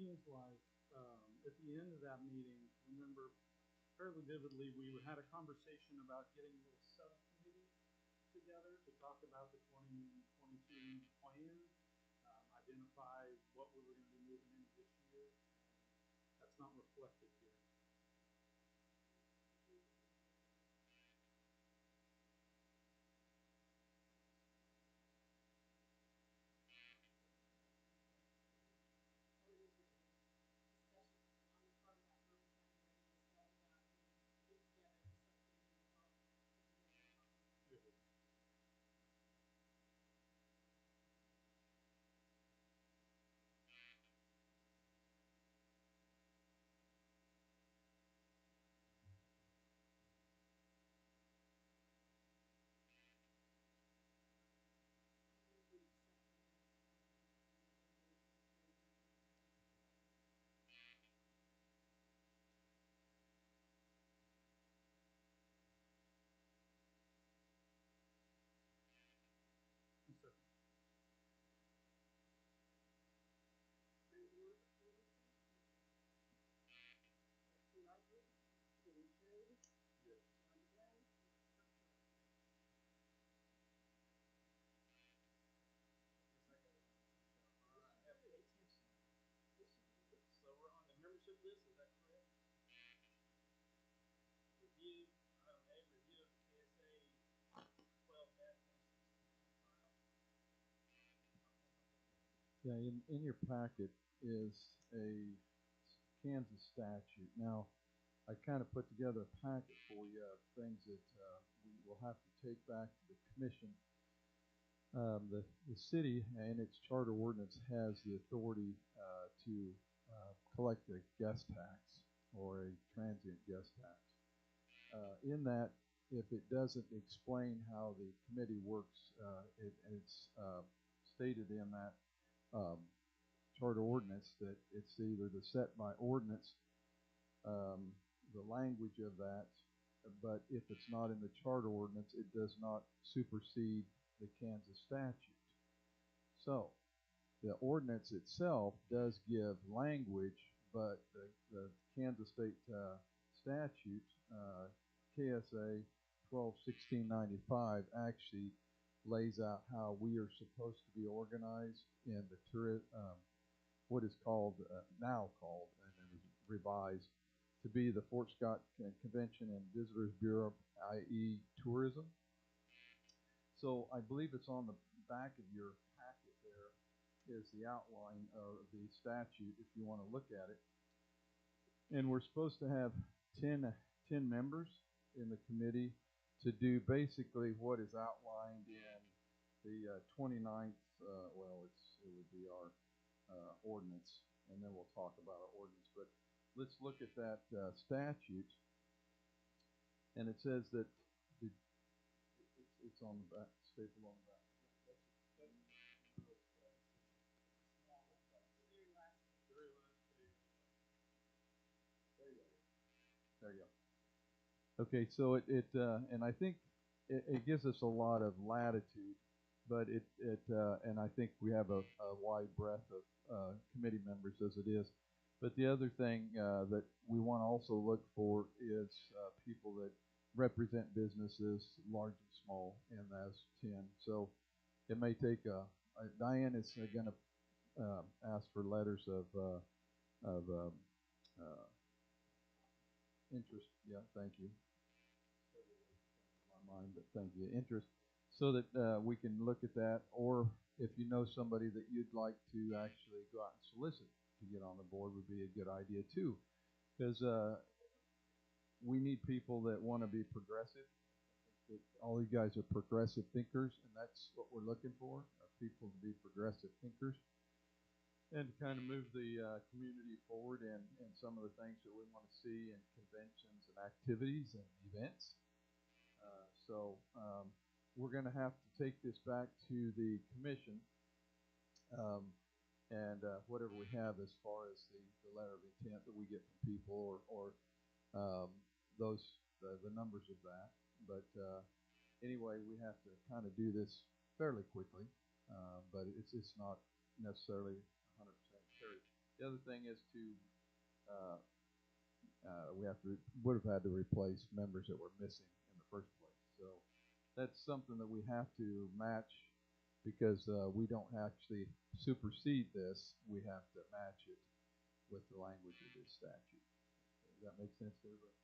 seems like at the end of that meeting, remember fairly vividly, we had a conversation about getting a little subcommittee together to talk about the 2022 plan, identify what we were going to be moving into this year. That's not reflected here. So, yes. So we're on the membership list, is that correct? Review, item A, review of KSA 12-165. Yeah, in your packet is a Kansas statute. Now, I kind of put together a packet for you of things that we will have to take back to the commission. The city and its charter ordinance has the authority to collect a guest tax or a transient guest tax. In that, if it doesn't explain how the committee works, it's stated in that um, charter ordinance that it's either the set by ordinance, the language of that, but if it's not in the charter ordinance, it does not supersede the Kansas statute. So the ordinance itself does give language, but the Kansas state statute, KSA 12-1695, actually lays out how we are supposed to be organized in the what is called now called and then is revised to be the Fort Scott Convention and Visitors Bureau, i.e., tourism. So I believe it's on the back of your packet there is the outline of the statute if you want to look at it. And we're supposed to have 10 members in the committee to do basically what is outlined in the 29th, it would be our ordinance, and then we'll talk about our ordinance. But let's look at that statute. And it says that it's on the back, stapled on the back. There you go. Okay, so and I think it gives us a lot of latitude, but and I think we have a wide breadth of committee members as it is. But the other thing that we want to also look for is people that represent businesses, large and small, and that's 10. So it may take Diane is going to ask for letters of interest. Yeah, thank you. My mind, but thank you. Interest, so that we can look at that, or if you know somebody that you'd like to actually go out and solicit to get on the board, would be a good idea too, because we need people that want to be progressive. That all you guys are progressive thinkers, and that's what we're looking for: people to be progressive thinkers, and to kind of move the community forward in some of the things that we want to see in conventions and activities and events. So we're going to have to take this back to the commission, um, and whatever we have as far as the letter of intent that we get from people, or those the numbers of that. But anyway, we have to kind of do this fairly quickly, but it's not necessarily 100% carried. The other thing is to would have had to replace members that were missing in the first place. So that's something that we have to match because we don't actually supersede this. We have to match it with the language of this statute. Does that make sense to everybody?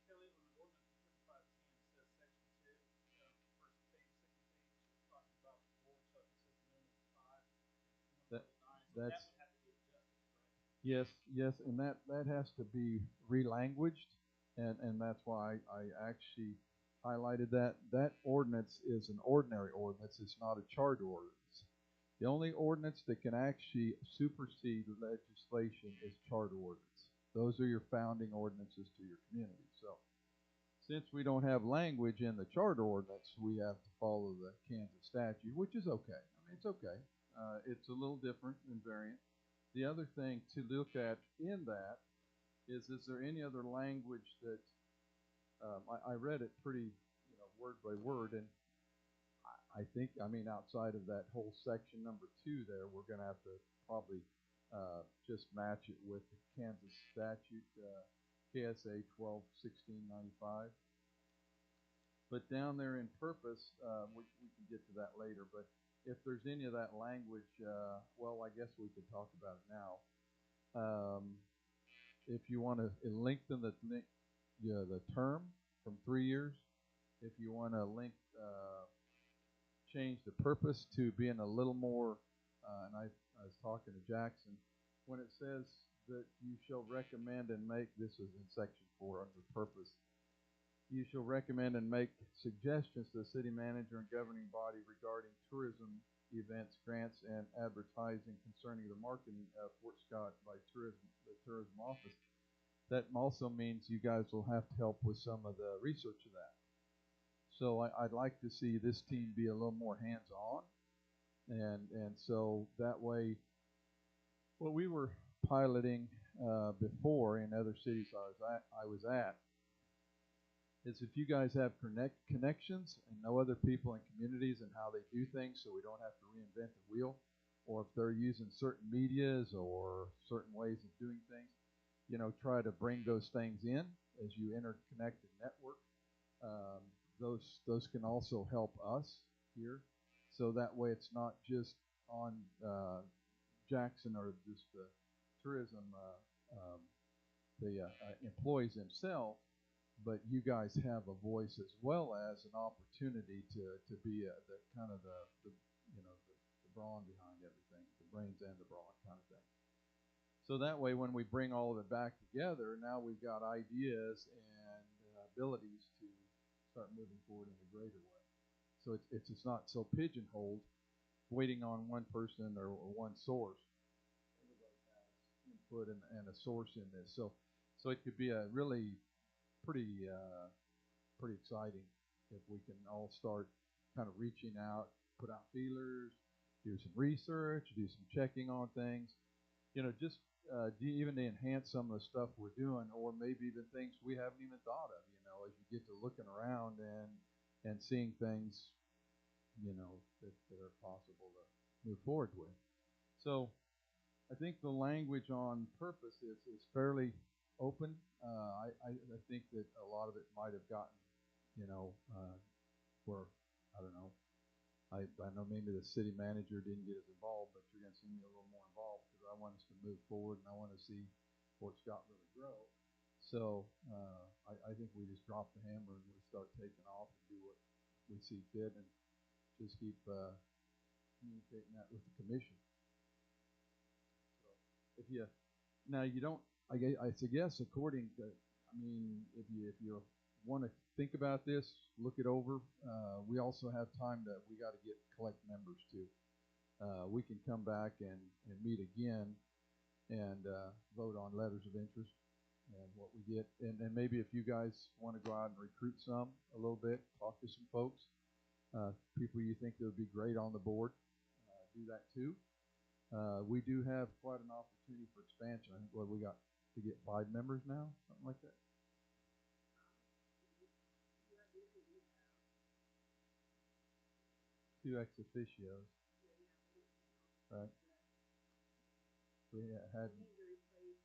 Kelly, on the ordinance 3510, it says section 2, first page, second page, it's talking about the board, so it says minimum of 5, That- number 9, so that's- that would have to be adjusted, correct? Yes, and that has to be relanguaged, and that's why I actually highlighted that. That ordinance is an ordinary ordinance. It's not a charter ordinance. The only ordinance that can actually supersede legislation is charter ordinance. Those are your founding ordinances to your community. So, since we don't have language in the charter ordinance, we have to follow the Kansas statute, which is okay. I mean, it's okay. It's a little different and variant. The other thing to look at in that is there any other language that I read it pretty, word by word, and I think, outside of that whole section number 2 there, we're going to have to probably just match it with the Kansas statute, KSA 12-1695. But down there in purpose, we can get to that later, but if there's any of that language, well, I guess we could talk about it now. If you want to lengthen the term from 3 years, if you want to change the purpose to being a little more, and I was talking to Jackson, when it says that you shall recommend and make, this is in section 4 under purpose, you shall recommend and make suggestions to the city manager and governing body regarding tourism events, grants, and advertising concerning the marketing of Fort Scott by the tourism office. That also means you guys will have to help with some of the research of that. So I'd like to see this team be a little more hands-on, and so that way, what we were piloting before in other cities I was at is if you guys have connections and know other people in communities and how they do things, so we don't have to reinvent the wheel, or if they're using certain medias or certain ways of doing things, try to bring those things in as you interconnect and network. Those can also help us here, so that way it's not just on Jackson or just the tourism employees themselves, but you guys have a voice as well as an opportunity to be the brawn behind everything, the brains and the brawn kind of thing. So that way, when we bring all of it back together, now we've got ideas and abilities to start moving forward in a greater way. So it's not so pigeonholed, waiting on one person or one source. Everybody has input and a source in this. So it could be a really pretty exciting if we can all start kind of reaching out, put out feelers, do some research, do some checking on things, just even to enhance some of the stuff we're doing, or maybe the things we haven't even thought of, as you get to looking around and seeing things, that are possible to move forward with. So I think the language on purpose is fairly open. I think that a lot of it might have gotten, where, I don't know, I know maybe the city manager didn't get as involved, but you're going to see me a little more involved because I want us to move forward and I want to see Fort Scott really grow. So I think we just drop the hammer and we start taking off and do what we see fit and just keep communicating that with the commission. So if you don't, I suggest according to, if you want to think about this, look it over. We also have time we got to collect members too. We can come back and meet again and vote on letters of interest and what we get. And maybe if you guys want to go out and recruit a little bit, talk to some folks, people you think that would be great on the board, do that too. We do have quite an opportunity for expansion. I think we got to get 5 members now, something like that. Two ex officios. Right. We had, We need to replace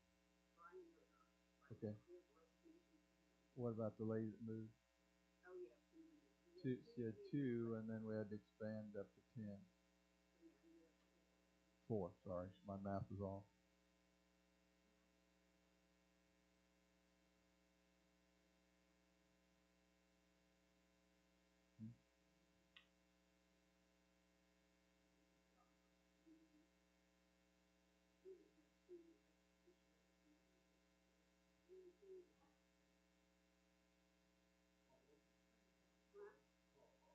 Brian Ritter. Okay. We have resignation. what about the lady that moved? Oh, yes. We need to- Two, she had two, and then we had to expand up to 10. Yeah, you have to- 4, sorry, my math was off. Hmm.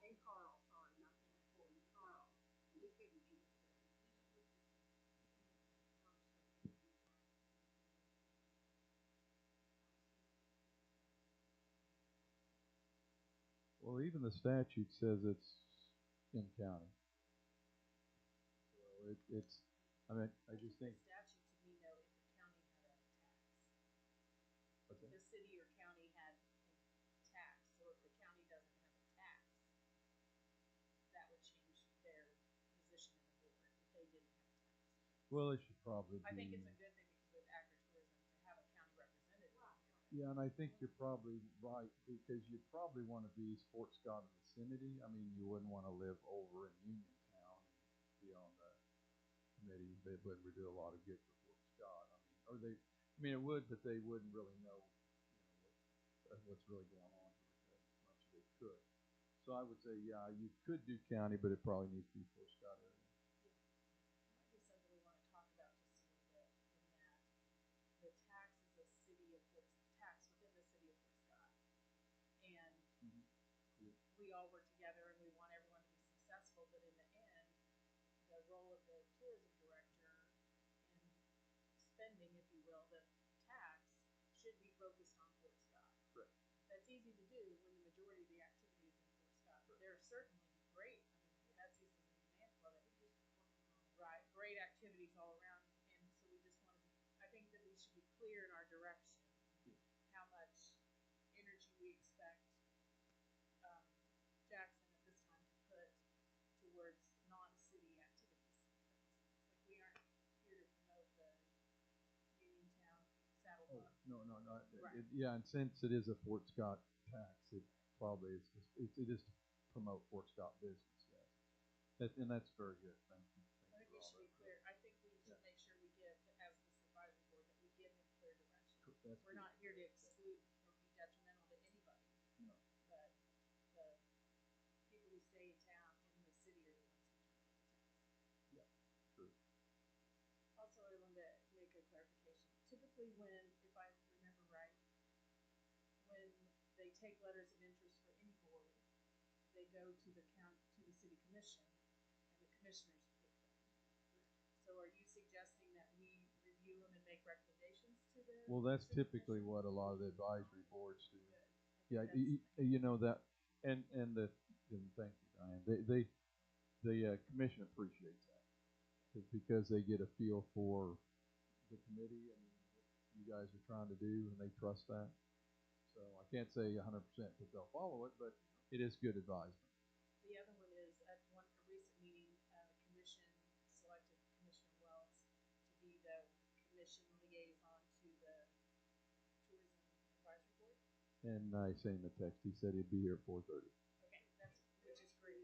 And Carl, sorry, not Carl, Carl. He couldn't be here today. Well, even the statute says it's in county. So it's, I mean, I just think. The statute to me though, if the county had a tax. What's that? The city or county had a tax, so if the county doesn't have a tax, that would change their position in the board if they didn't have a tax. Well, it should probably be. I think it's a good thing because with agritourism to have a county representative. Yeah, and I think you're probably right, because you'd probably want to be Fort Scott and vicinity. I mean, you wouldn't want to live over in Uniontown and be on the committee, but we do a lot of good for Fort Scott. I mean, or they, I mean, it would, but they wouldn't really know, what's really going on here as much as they could. So I would say, yeah, you could do county, but it probably needs to be Fort Scott area. Might be something we want to talk about just a little bit in that the tax is a city of Fort, tax within the city of Fort Scott. And Yeah. we all work together and we want everyone to be successful, but in the end, the role of the tourism director in spending, if you will, the tax should be focused on Fort Scott. Correct. That's easy to do when the majority of the activity is in Fort Scott. But they're certainly great. I mean, Betsy's is an example of it. Right, great activities all around, and so we just want to be, I think that we should be clear in our direction, how much energy we expect Jackson at this time to put towards non-city activities. Like we aren't here to promote the Uniontown Saddle Oh, Club. no. Right. Yeah, and since it is a Fort Scott tax, it probably is, it is to promote Fort Scott business, yes. And that's very good, thank you. I think we should be clear. I think we should make sure we give, as this advisory board, that we give him clear direction. That's We're good. not here to exclude or be detrimental to anybody. No. But the people who stay in town in the city are the ones who pay the tax. Yeah, true. Also, I wanted to make a clarification. Typically when, if I remember right, when they take letters of interest for any board, they go to the city commission, and the commissioners pick them. So are you suggesting that we review them and make recommendations to the? Well, that's city typically commission? what a lot of the advisory boards do. Good. Yeah, I think that's- you know that, and thank you, Diane. The commission appreciates that, because they get a feel for the committee and what you guys are trying to do, and they trust that. So I can't say 100% that they'll follow it, but it is good advisement. The other one is at a recent meeting, the commission selected Commissioner Wells to be the commission liaison to the tourism advisory board. And I sent him a text. He said he'd be here at 4:30. Okay, which is great.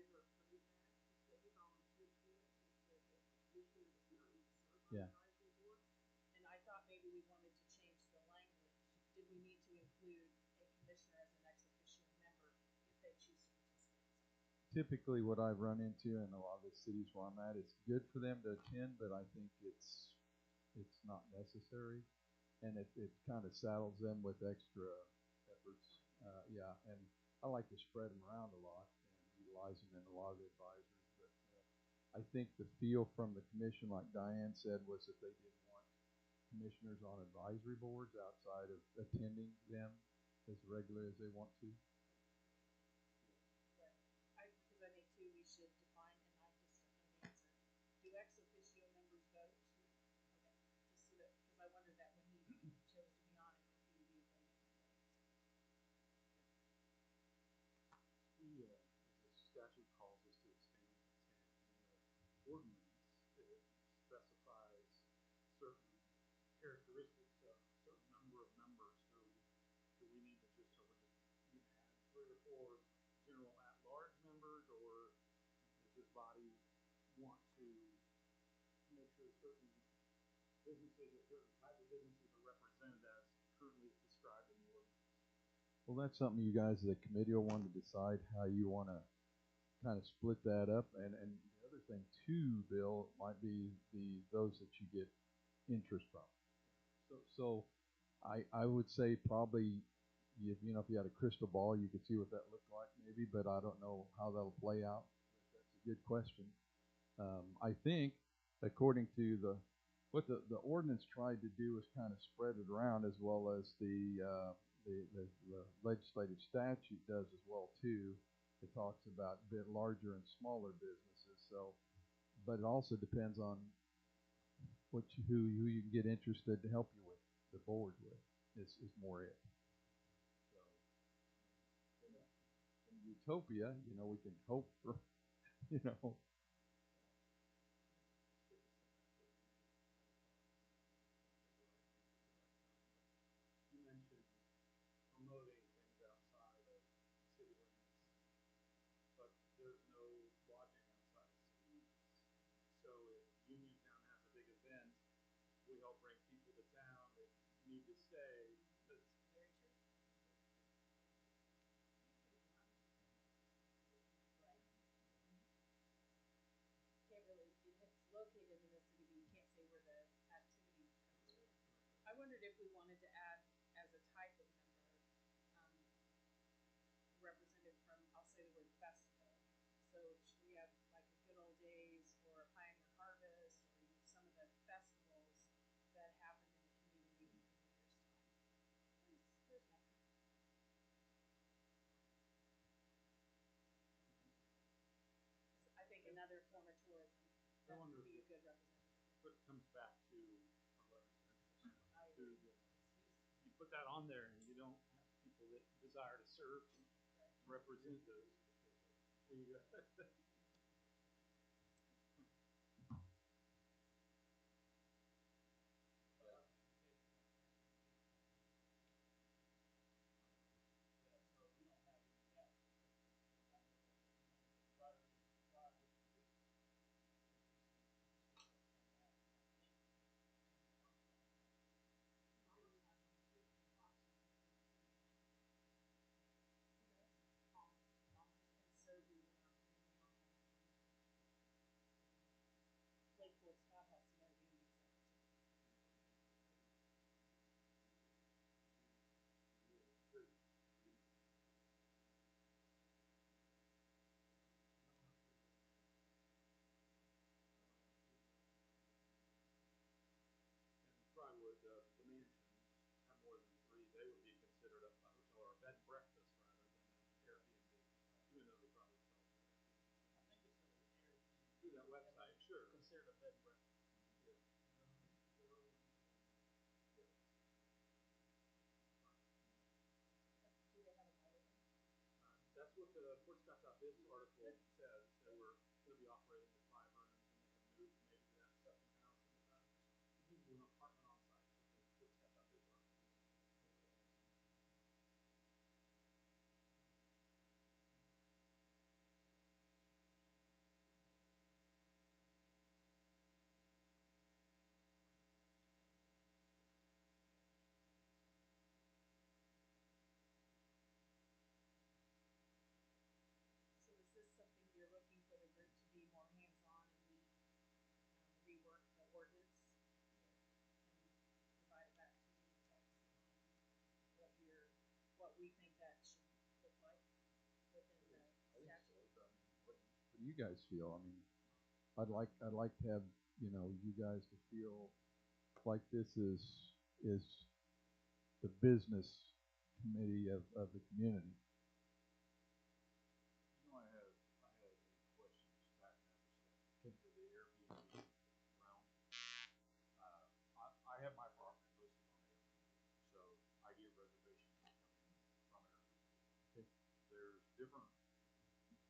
Yeah. And I thought maybe we wanted to change the language. Did we need to include a commissioner as an ex officio member if they choose to participate? Typically, what I've run into in a lot of the cities where I'm at, it's good for them to attend, but I think it's not necessary, and it kind of saddles them with extra efforts. Yeah, and I like to spread them around a lot and utilize them in a lot of the advisories. But I think the feel from the commission, like Diane said, was that they didn't want commissioners on advisory boards outside of attending them as regularly as they want to. Because I think too, we should define, and I just don't know the answer. Do ex officio members vote? Okay, just so that, because I wondered that when he chose to be on it, if he would be appointed. The statute calls us to expand the ordinance. It specifies certain reserved for general at-large members, or does this body want to make sure certain businesses or certain type of businesses are represented as currently is described in the ordinance? Well, that's something you guys, the committee will want to decide how you want to kind of split that up. And the other thing too, Bill, might be those that you get interest from. So I would say probably, if you know, if you had a crystal ball, you could see what that looked like maybe, but I don't know how that'll play out. That's a good question. I think according to what the ordinance tried to do is kind of spread it around, as well as the legislative statute does as well too. It talks about a bit larger and smaller businesses. So, but it also depends on who you can get interested to help you with, the board with, is more it. So, in utopia, you know, we can hope for, you know. You mentioned promoting things outside of city limits, but there's no lodging outside of city limits. So if Uniontown has a big event, we help bring people to town that need to stay. That's Very true. Right. Can't really, if it's located in the city, but you can't say where the activity comes from. I wondered if we wanted to add as a type of member, um, represented from, I'll say the word festival. So should we have like a Good Old Days or a Pioneer Harvest, or you know, some of the festivals that happen in the community in the year's time? There's nothing. I think another form of tourism that would be a good representative. what comes back to 11 Central. I agree. You put that on there, and you don't have people that desire to serve and represent those. There you go. And so do Lakeport Scout has some Airbnbs there too. And probably would, the mansions have more than 3, they would be considered a hotel or a bed and breakfast rather than an Airbnb, even though they probably sell it. I think it's an Airbnb. Through that website, sure. Considered a bed and breakfast. Yeah. Do they have a mileage? That's what the Fort Scott.biz article says. They were going to be operating at 5 rooms, and they had moved maybe to that second house in the back. To do an apartment on site. So the Fort Scott.biz article. So is this something you're looking for the group to be more hands-on and rework the ordinance and provide it back to you to tell us what we think that should look like within the statute? What do you guys feel? I mean, I'd like to have, you know, you guys to feel like this is the business committee of the community. You know, I had a question just backing up a step into the Airbnb realm. I have my property listed on Airbnb, so I get reservations that come in from Airbnb. Okay. There's different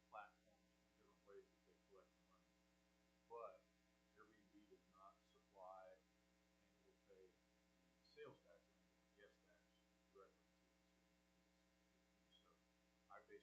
platforms and different ways that they collect the money, but Airbnb does not supply and or pay the sales tax and or guest tax directly to the city. So I pay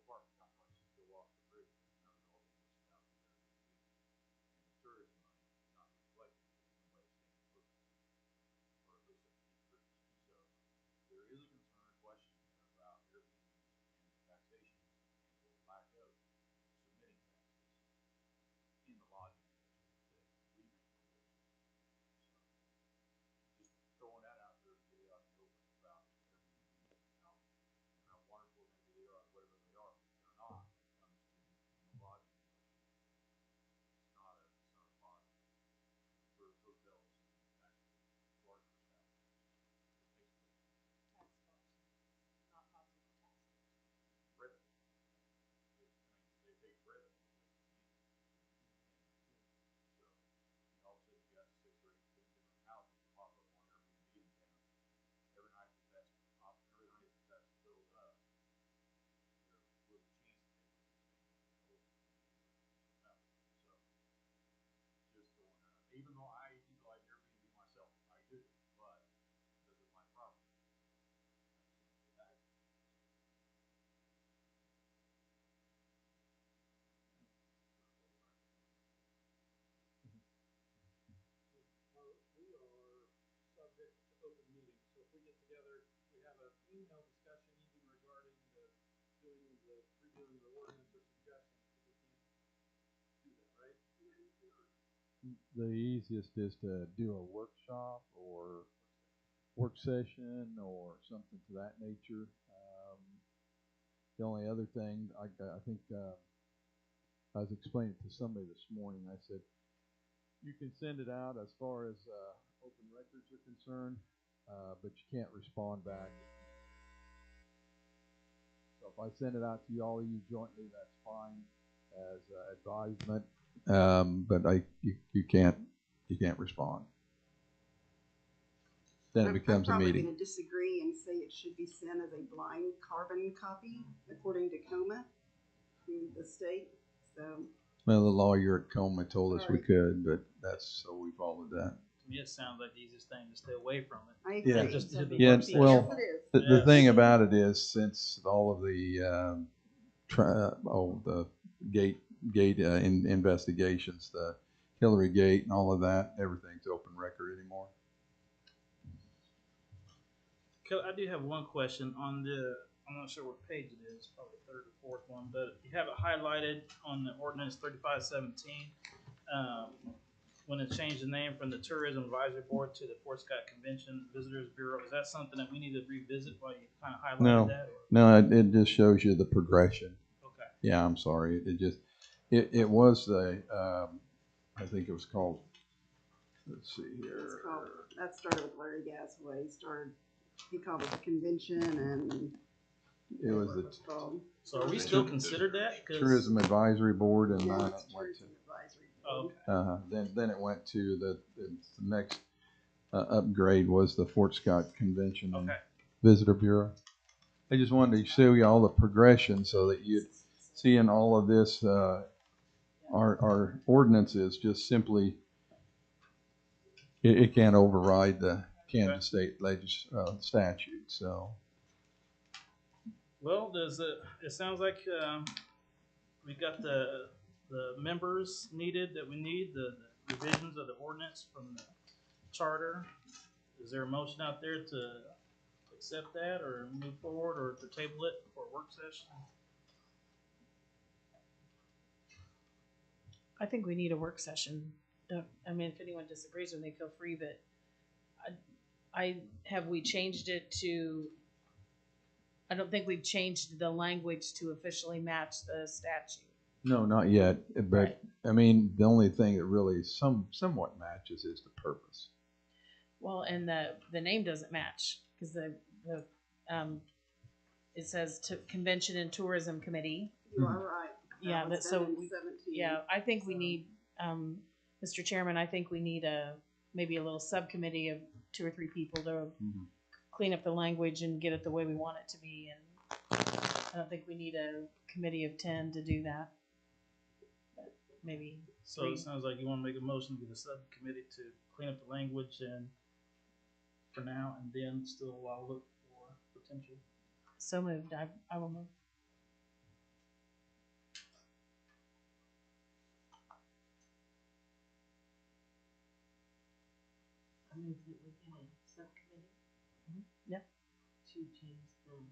apartment complexes go off the grid, now they're all being listed out to the Airbnb. And the tourism money is not reflected in the way it's being approved, or at least that's decreased. So there is a concern or question there about Airbnbs and taxation and or lack of submitting taxes in the lodging division that we make provision. So just throwing that out there to get it out in the open about Airbnb, how wonderful maybe they are, whatever they are, but they're not when it comes to the lodging division. It's not a positive for hotels and actually larger establishments. It takes away Tax collection, not positive tax collection. revenue. They take revenue away from you. So, all of a sudden you got 6 or 8, 10 different houses pop up on Airbnb in town. Every night that that's filled up, there was a chance that they would be staying over. So, just throwing that out. Even though I utilize Airbnb myself, I do, but this is my property. I just don't pay taxes. We are subject to open meetings, so if we get together, we have an email discussion even regarding redoing the ordinance or suggestions, we can't do that, right? The easiest is to do a workshop or work session or something to that nature. The only other thing, I think I was explaining to somebody this morning, I said, you can send it out as far as open records are concerned, but you can't respond back. So if I send it out to you, all of you jointly, that's fine as advisement, but you can't respond. Then it becomes a I'm meeting. probably going to disagree and say it should be sent as a blind carbon copy, according to COMA, to the state. So. Well, the lawyer at Coma told us we Sorry. could, but so we followed that. To me, it sounds like the easiest thing to stay away from it. I agree. Yeah. Just do the Yeah, work session. well, Yes, it is. The Yeah. thing about it is, since all of the the gate investigations, the Hillary Gate and all of that, everything's open record anymore. I do have one question on I'm not sure what page it is, probably the third or fourth one, but you have it highlighted on the ordinance 3517. When it changed the name from the Tourism Advisory Board to the Fort Scott Convention Visitors Bureau, is that something that we need to revisit while you kind of highlighted that? Or? No, it just shows you the progression. Okay. Yeah, I'm sorry. It was I think it was called, let's see here. That started with Larry Gasaway. He called it the convention, and It was the called. So are we still considered that? Tourism Advisory Board, and Yeah, then it's it went Tourism Advisory Board. Okay. then it went to the next upgrade was the Fort Scott Convention and Okay. Visitor Bureau. I just wanted to show you all the progression so that you'd see in all of this, our ordinances just simply, it can't override the Kansas State statute. So, Well, it sounds like we got the members needed that we need, the revisions of the ordinance from the charter. Is there a motion out there to accept that or move forward or to table it for a work session? I think we need a work session. I mean, if anyone disagrees with me, feel free, but have we changed it to, I don't think we've changed the language to officially match the statute. no, not yet. But Right. I mean, the only thing that really somewhat matches is the purpose. Well, and the name doesn't match because it says to Convention and Tourism Committee. You are right. Yeah, was so done in we- 17. Yeah, I think we So- need, Mr. Chairman, I think we need maybe a little subcommittee of 2 or 3 people to Mhm. clean up the language and get it the way we want it to be. And I don't think we need a committee of 10 to do that. But maybe So 3. it sounds like you want to make a motion to get a subcommittee to clean up the language and for now, and then still look for potential. So moved. I will move. means that we can have subcommittee? Yeah. To change the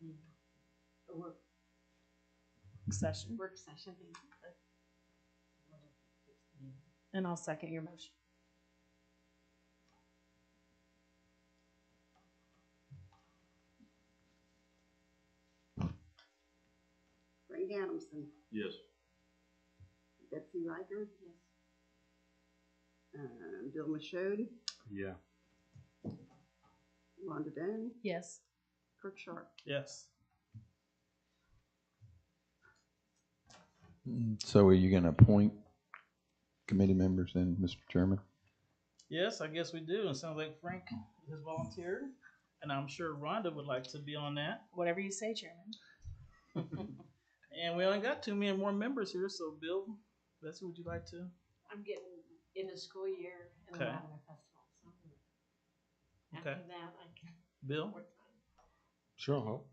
name of the work Session. session. Thank you. Wanna fix the name. And I'll second your motion. Frank Adamson, Yes. Betsy Riker, Yes. Bill Michaud, Yeah. Rhonda Dunn, Yes. Kirk Sharp. Yes. So are you gonna appoint committee members then, Mr. Chairman? Yes, I guess we do. It sounds like Frank has volunteered, and I'm sure Rhonda would like to be on that. Whatever you say, Chairman. And we only got 2 more members here, so Bill, Betsy, would you like to? I'm getting in the school year and Okay. I'm having a festival, so after Okay. that I can Bill? work time. Sure, I'll help.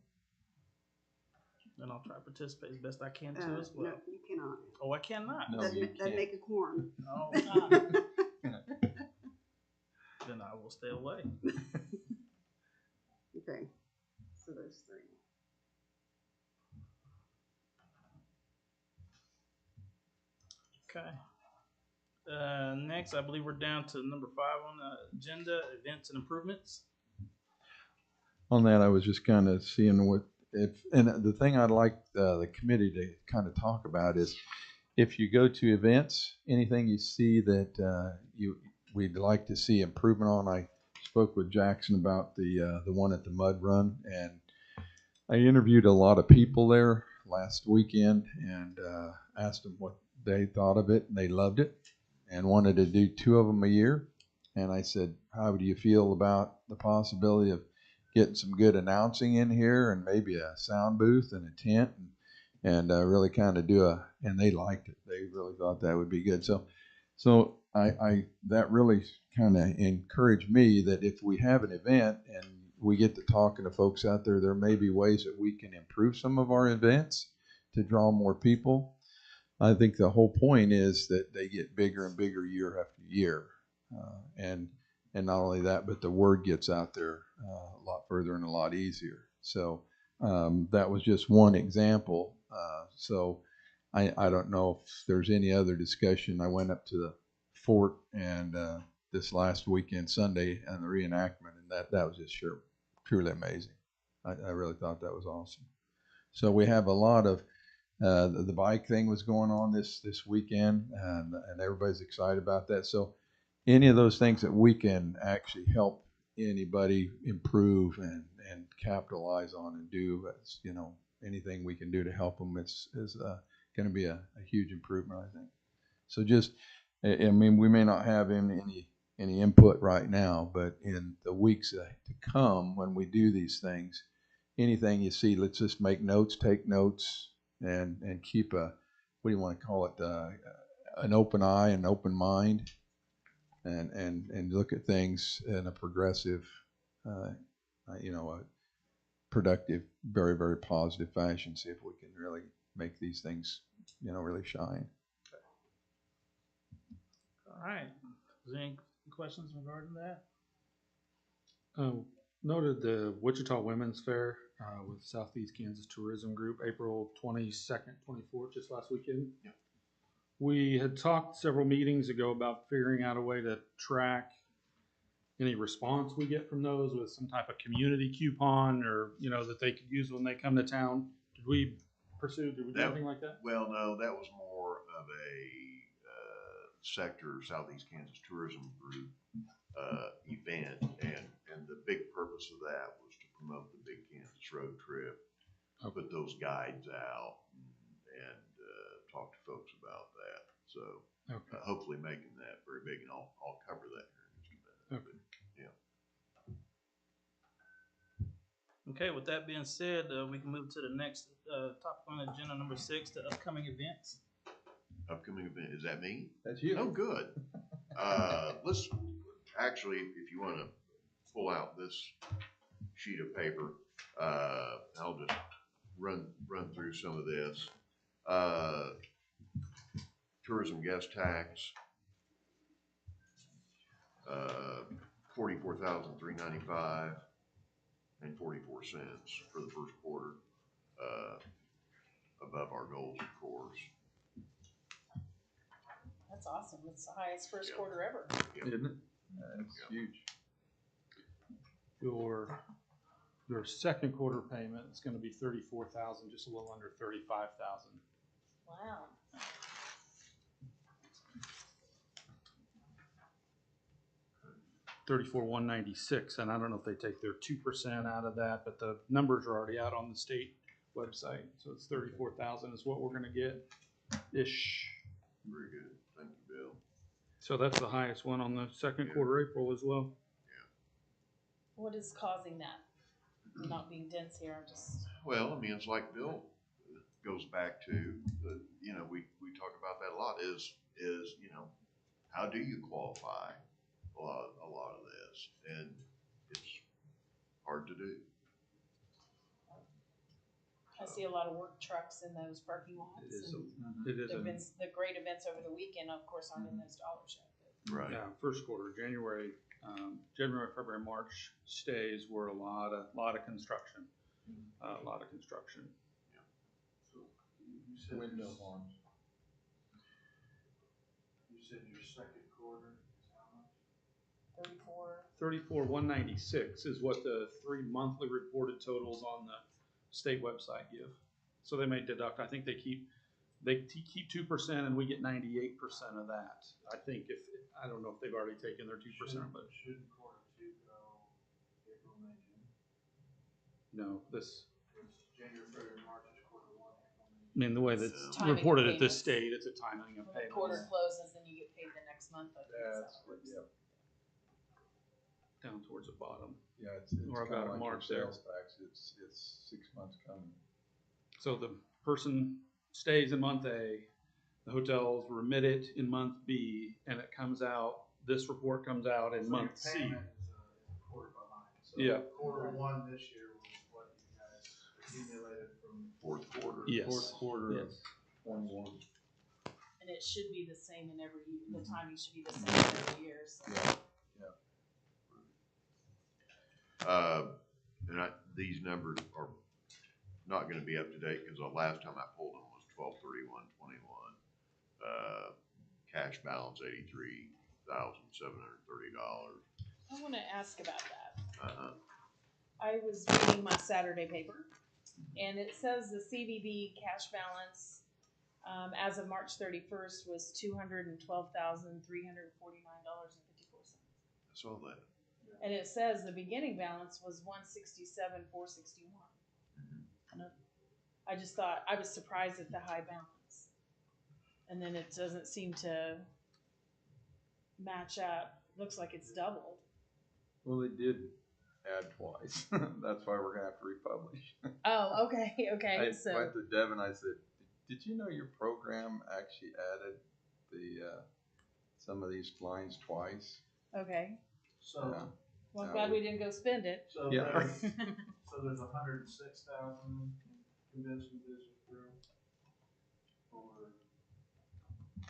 And I'll try to participate as best I can too as No, well. you cannot. Oh, I cannot. No, Doesn't, you doesn't can't. make a quorum. Oh, then I will stay away. Okay, so those three. Okay. Next, I believe we're down to number 5 on the agenda, events and improvements. On that, I was just kind of seeing what if, and the thing I'd like the committee to kind of talk about is if you go to events, anything you see that we'd like to see improvement on. I spoke with Jackson about the one at the Mud Run, and I interviewed a lot of people there last weekend and asked them what they thought of it, and they loved it and wanted to do 2 of them a year. And I said, how do you feel about the possibility of getting some good announcing in here and maybe a sound booth and a tent and really kind of and they liked it. They really thought that would be good. So I that really kind of encouraged me that if we have an event and we get to talking to folks out there, there may be ways that we can improve some of our events to draw more people. I think the whole point is that they get bigger and bigger year after year. And not only that, but the word gets out there a lot further and a lot easier. So that was just one example. So I don't know if there's any other discussion. I went up to the fort and this last weekend, Sunday, and the reenactment, and that was just truly amazing. I really thought that was awesome. So we have a lot of the bike thing was going on this weekend, and everybody's excited about that. So any of those things that we can actually help anybody improve and capitalize on and do, anything we can do to help them is going to be a huge improvement, I think. So just, I mean, we may not have any input right now, but in the weeks to come, when we do these things, anything you see, let's just make notes, take notes, and keep what do you want to call it, an open eye, an open mind, and look at things in a progressive, a productive, very, very positive fashion. See if we can really make these things, really shine. All right. Is there any questions regarding that? Noted the Wichita Women's Fair with Southeast Kansas Tourism Group, April 22nd, 24th, just last weekend. Yeah. We had talked several meetings ago about figuring out a way to track any response we get from those with some type of community coupon or, that they could use when they come to town. Did we do anything like that? Well, no, that was more of a sector, Southeast Kansas Tourism Group event, and the big purpose of that was to promote the Big Kansas Road Trip, put those guides out, and talk to folks about that. So hopefully making that very big, and I'll cover that here in just a minute. Okay. Yeah. Okay, with that being said, we can move to the next topic on agenda, number 6, the upcoming events. Upcoming event, is that me? That's you. Oh, good. Let's actually, if you want to pull out this sheet of paper, I'll just run through some of this. Tourism guest tax, $44,395.44 for the first quarter, above our goals, of course. That's awesome. It's the highest first Yeah. quarter ever. Isn't it? It's Yeah. huge. Your second quarter payment is gonna be 34,000, just a little under 35,000. Wow. 34,196, and I don't know if they take their 2% out of that, but the numbers are already out on the state website, so it's 34,000 is what we're gonna get ish. Very good. Thank you, Bill. So that's the highest one on the second quarter, April as well. What is causing that? I'm not being dense here. I'm just. Well, I mean, it's like Bill goes back to, you know, we talk about that a lot, is, you know, how do you qualify a lot of this? And it's hard to do. I see a lot of work trucks in those parking lots. It is, and it is, the events, the great events over the weekend, of course, aren't in those dollars yet. Right. yeah, first quarter, January, February, March stays were a lot of construction, a lot of construction. So you said Window ones. You said your second quarter is how much? 34. 34,196 is what the 3 monthly reported totals on the state website give. So they may deduct, I think they keep 2% and we get 98% of that. I think I don't know if they've already taken their 2%, but Shouldn't quarter two go April, May, June? no, this, It's January, February, March is quarter one, April, May. I mean, the way that's It's timing of reported at this payments. state, it's a timing of When the payments. quarter closes, then you get paid the next month. I think is That's how it works. yeah. Down towards the bottom. Yeah, it's Or kind about of like March your there. sales tax. It's 6 months coming. So the person stays in month A, the hotels remit it in month B, and it comes out, this report comes out in So month your C. payment is a quarter behind. So Yeah. quarter one this year was what you guys accumulated from. Fourth quarter. Yes. Fourth quarter of Yes. 21. And it should be the same in every year. The timing should be the same in every year. So. Yeah. And these numbers are not gonna be up to date, cause the last time I pulled them was 12/31/21. Cash balance $83,730. I want to ask about that. Uh-huh. I was reading my Saturday paper, and it says the CVB cash balance as of March 31st was $212,349.54. I saw that. And it says the beginning balance was $167,461. I just thought, I was surprised at the high balance. And then it doesn't seem to match up. Looks like it's doubled. Well, they did add twice. That's why we're gonna have to republish. Oh, okay, okay. I So, went to Devin. I said, "Did you know your program actually added the some of these lines twice?" okay. So, Yeah. Well, I'm Yeah, glad we- we didn't go spend it. so Yeah. there's, so there's 106,000 in convention business through. Or, is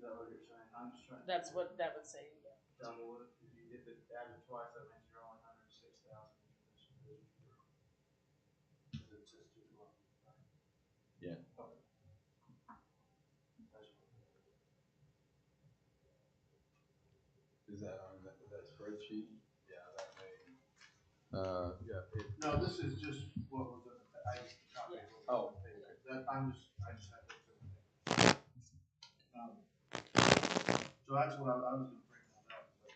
that what you're saying? I'm just trying to. That's what that would say. Yeah. Double it, if it added twice, that means you're only 106,000 in convention business through. 'Cause it says 212, right? Yeah. Okay. That's what. Is that on that spreadsheet? Yeah, that may. Yeah. No, this is just what was in the, I just copied what was in the paper. That, I just had that to the paper. So that's what I was gonna bring that up, but.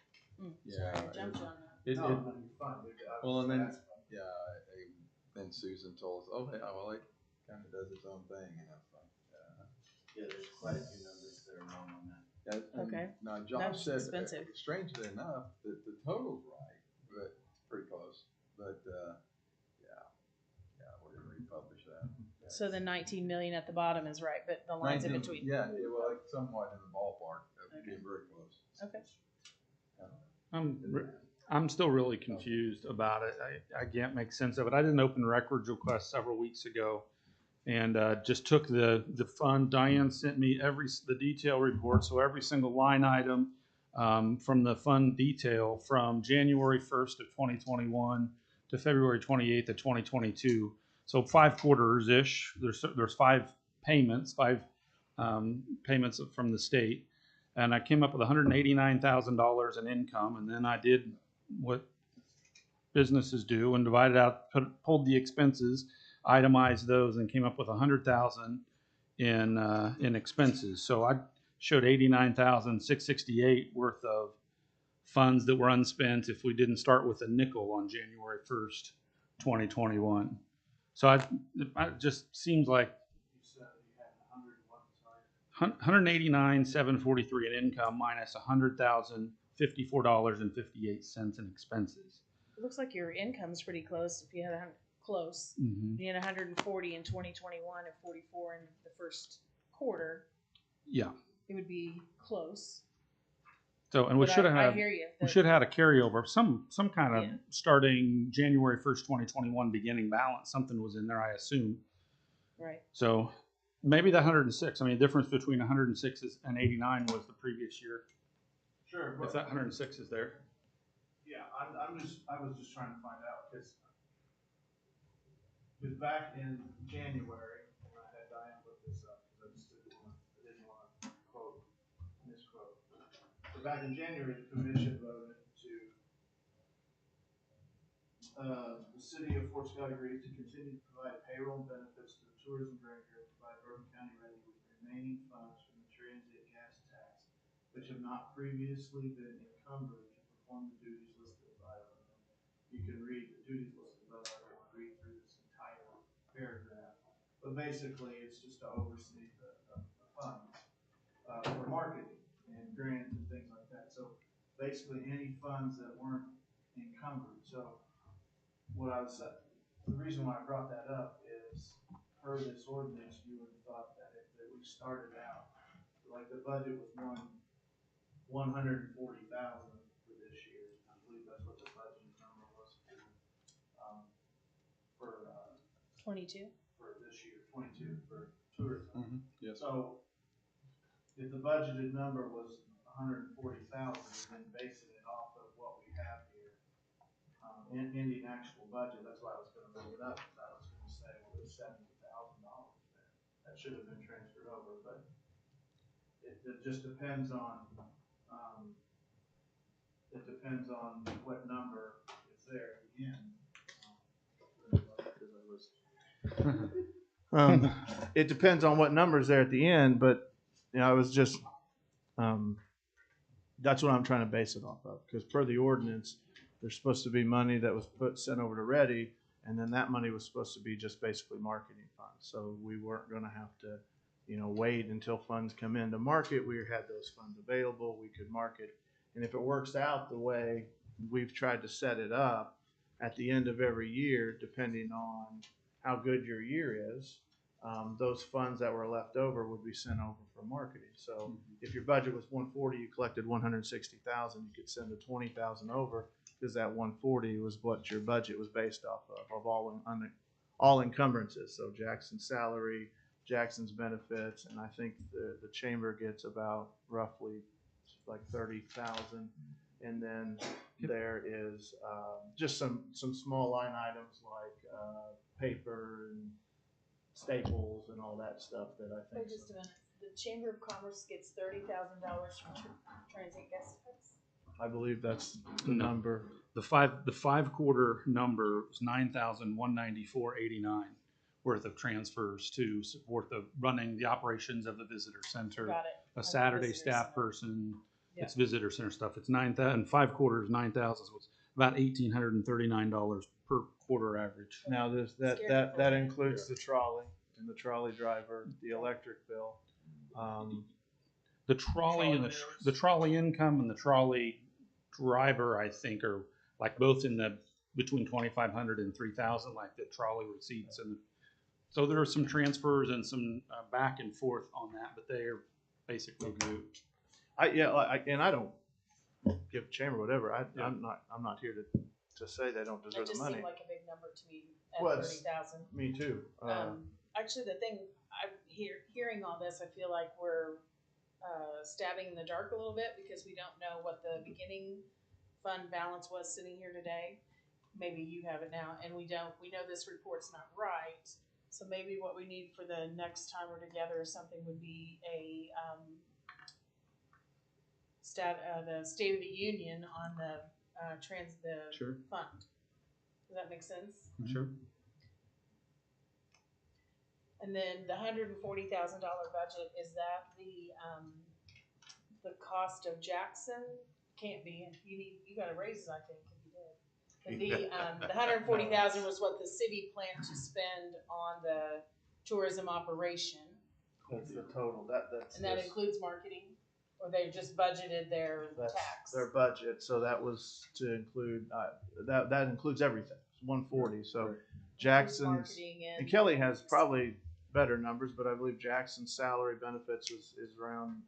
Yeah. Sorry, I jumped you on that. It, No, it, no, you're fine. well, and then That's fine. then Susan told us, "Oh yeah, well it kind of does its own thing," and I was like, Yeah, there's quite a few numbers that are wrong on that. Yeah, and Okay. Now Josh That's said, expensive. strangely enough, that the total's right, but it's pretty close. But we're gonna republish that. So the 19 million at the bottom is right, but the lines in 19 between. Yeah, well, like somewhat in the ballpark of Okay. being very close. Okay. I'm still really confused about it. I can't make sense of it. I did an open records request several weeks ago and just took the fund. Diane sent me the detail report, so every single line item from the fund detail from January 1st of 2021 to February 28th of 2022. So 5 quarters-ish. There's 5 payments, payments from the state. And I came up with $189,000 in income, and then I did what businesses do and divided out, pulled the expenses, itemized those, and came up with $100,000 in expenses. So I showed $89,668 worth of funds that were unspent if we didn't start with a nickel on January 1st, 2021. So it just seems like You said you had 101, sorry. $189,743 in income minus $100,054.58 in expenses. It looks like your income's pretty close. If you had close, Mm-hmm. you had 140 in 2021 and 44 in the first quarter. Yeah. It would be close. So, and we But should have I had, hear you. we should have had a carryover, some kind of Yeah. starting January 1st, 2021 beginning balance. Something was in there, I assume. Right. So maybe the 106. I mean, the difference between 106 and 89 was the previous year. Sure. If that 106 is there. Yeah, I was just trying to find out, because back in January, when I had Diane look this up, because I didn't want to misquote. But back in January, the commission voted to, the city of Fort Scott agrees to continue to provide payroll and benefits to the tourism director and provide Bourbon County ready with remaining funds from the transient gas tax, which have not previously been encumbered to perform the duties listed above. You can read the duties listed above. I don't want to read through this entire paragraph, but basically it's just to oversee the funds for marketing and grants and things like that. So basically any funds that weren't encumbered. So what I was, the reason why I brought that up is, per this ordinance, you would have thought that if that we started out, like the budget was $140,000 for this year. I believe that's what the budget number was for 22. for this year, 22 for tourism. Yes. So if the budgeted number was 140,000, then basing it off of what we have here, in the actual budget, that's why I was gonna bring it up, because I was gonna say, well, there's $70,000 there. That should have been transferred over, but it just depends on, what number is there at the end. It depends on what number is there at the end, but I was just, that's what I'm trying to base it off of, because per the ordinance, there's supposed to be money that was sent over to Ready, and then that money was supposed to be just basically marketing funds. So we weren't going to have to, wait until funds come in to market. We had those funds available. We could market, and if it works out the way we've tried to set it up, at the end of every year, depending on how good your year is, those funds that were left over would be sent over for marketing. So if your budget was 140, you collected 160,000, you could send the 20,000 over, because that 140 was what your budget was based off of all encumbrances. So Jackson's salary, Jackson's benefits, and I think the chamber gets about roughly like 30,000. And then there is just some small line items like paper and staples and all that stuff that I think. Wait just a minute. The Chamber of Commerce gets $30,000 from transient guest tax. I believe that's the number. The five quarter number was $9,194.89 worth of transfers to support the running the operations of the visitor center. Got it. A Saturday Visitor staff center. person. Yeah. It's visitor center stuff. It's 9,000. 5 quarters, 9,000. So it's about $1,839 per quarter average. Now that includes the trolley and the trolley driver, the electric bill. The trolley and the trolley income and the trolley driver, I think, are like both in the between 2,500 and 3,000, like the trolley receipts, and so there are some transfers and some back and forth on that, but they are basically grouped. I don't give chamber whatever. I'm not here to say they don't It deserve the just money. seemed like a big number to me at Well, it's- 30,000. Me too. Actually, the thing I'm hearing all this, I feel like we're stabbing in the dark a little bit because we don't know what the beginning fund balance was sitting here today. Maybe you have it now, and we know this report's not right. So maybe what we need for the next time we're together or something would be a the State of the Union on the Sure. fund. Does that make sense? Sure. And then the $140,000 budget, is that the cost of Jackson? Can't be. You got a raises, I think, if you did. But the 140,000 was what the city planned to spend on the tourism operation. That's the total. That's And that just- includes marketing, or they just budgeted their that's tax? their budget. So that was to include that includes everything. It's 140. So Right. Jackson's Marketing and Kelly has probably better numbers, but I believe Jackson's salary benefits is around.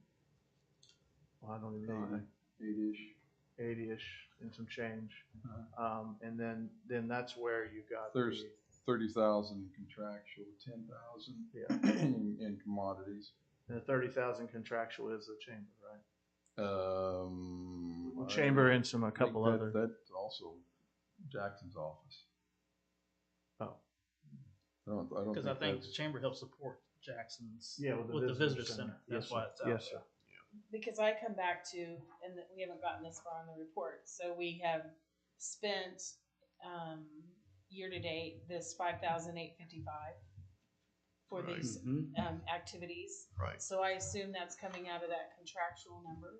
Well, I don't even know. 80-ish. 80-ish and some change. Uh-huh. And then that's where you got There's the, 30,000 in contractual, 10,000 in commodities. and the 30,000 contractual is the chamber, right? I Chamber and a think couple other. That's also Jackson's office. Oh. I don't Because I think the that's- chamber helps support Jackson's Yeah, with the visitor center. That's Yes, why sir. it's out Yes, there. sir. Because I come back to, and we haven't gotten this far on the report, so we have spent year to date this 5,855 for Right. these Mm-hmm. activities. Right. So I assume that's coming out of that contractual number.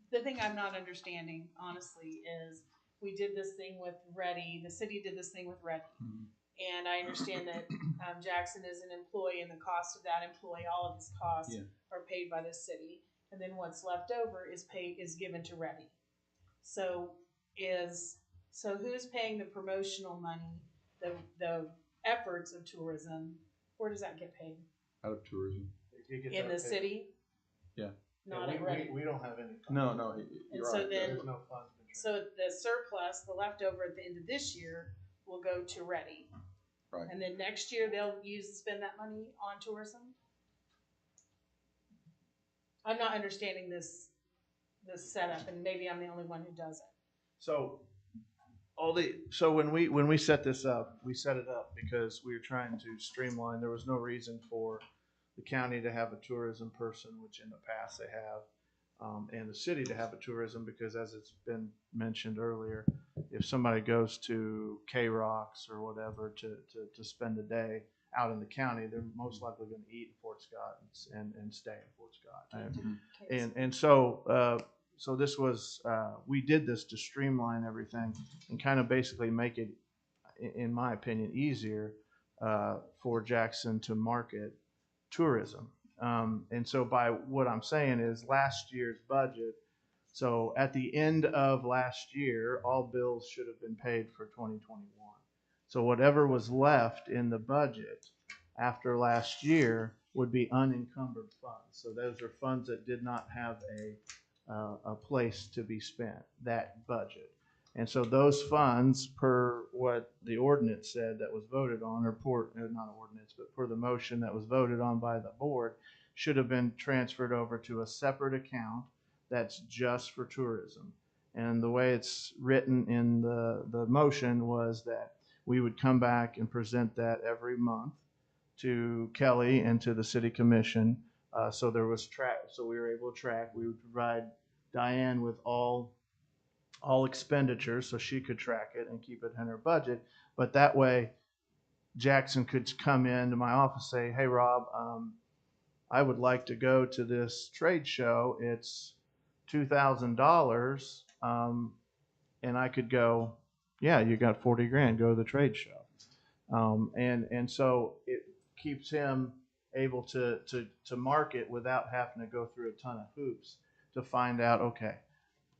The thing I'm not understanding, honestly, is we did this thing with Ready. The city did this thing with Ready. Mhm. And I understand that Jackson is an employee, and the cost of that employee, all of his costs Yeah. are paid by the city, and then what's left over is given to Ready. So who's paying the promotional money, the efforts of tourism? Where does that get paid? Out of tourism. In the city? Yeah. Not at Ready. We don't have any. No, And you're so right. then- There's no funds. So the surplus, the leftover at the end of this year, will go to Ready. Right. And then next year, they'll spend that money on tourism? I'm not understanding this setup, and maybe I'm the only one who doesn't. So when we set this up, we set it up because we were trying to streamline. There was no reason for the county to have a tourism person, which in the past they have, and the city to have a tourism, because as it's been mentioned earlier, if somebody goes to K-Rocks or whatever to spend a day out in the county, they're most likely going to eat in Fort Scott and stay in Fort Scott. And so this was, we did this to streamline everything and kind of basically make it, in my opinion, easier for Jackson to market tourism. And so by what I'm saying is last year's budget, so at the end of last year, all bills should have been paid for 2021. So whatever was left in the budget after last year would be unencumbered funds. So those are funds that did not have a place to be spent, that budget. And so those funds, per what the ordinance said that was voted on, or not ordinance, but per the motion that was voted on by the board, should have been transferred over to a separate account that's just for tourism. And the way it's written in the motion was that we would come back and present that every month to Kelly and to the city commission. So there was so we were able to track. We would provide Diane with all expenditures so she could track it and keep it in her budget. But that way, Jackson could come into my office and say, "Hey, Rob, I would like to go to this trade show. It's $2,000." And I could go, "Yeah, you got 40 grand, go to the trade show." And so it keeps him able to market without having to go through a ton of hoops to find out, okay,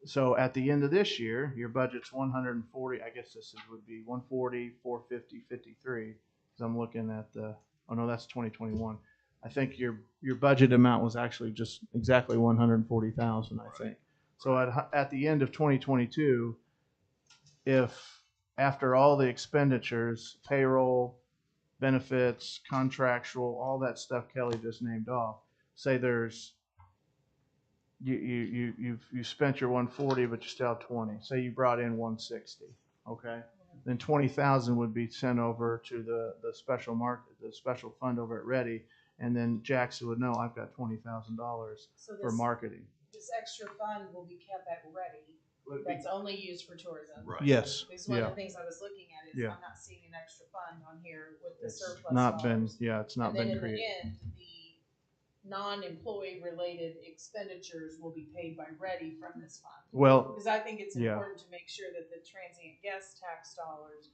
so at the end of this year, your budget's 140, I guess would be 140, 450, 53, because I'm looking at oh no, that's 2021. I think your budget amount was actually just exactly 140,000, I think. So at the end of 2022, if after all the expenditures, payroll, benefits, contractual, all that stuff Kelly just named off, say there's you spent your 140, but you still have 20. Say you brought in 160, okay? Then 20,000 would be sent over to the special the special fund over at Ready, and then Jackson would know I've got $20,000 So for marketing. this extra fund will be kept at Ready. That's only used for tourism. Right. Yes. Because one Yeah. of the things I was looking at is Yeah. I'm not seeing an extra fund on here with the It's surplus not been. dollars. Yeah, it's not And then been in created. the end, the non-employee related expenditures will be paid by Ready from this fund. Well, Because I think it's Yeah. important to make sure that the transient guest tax dollars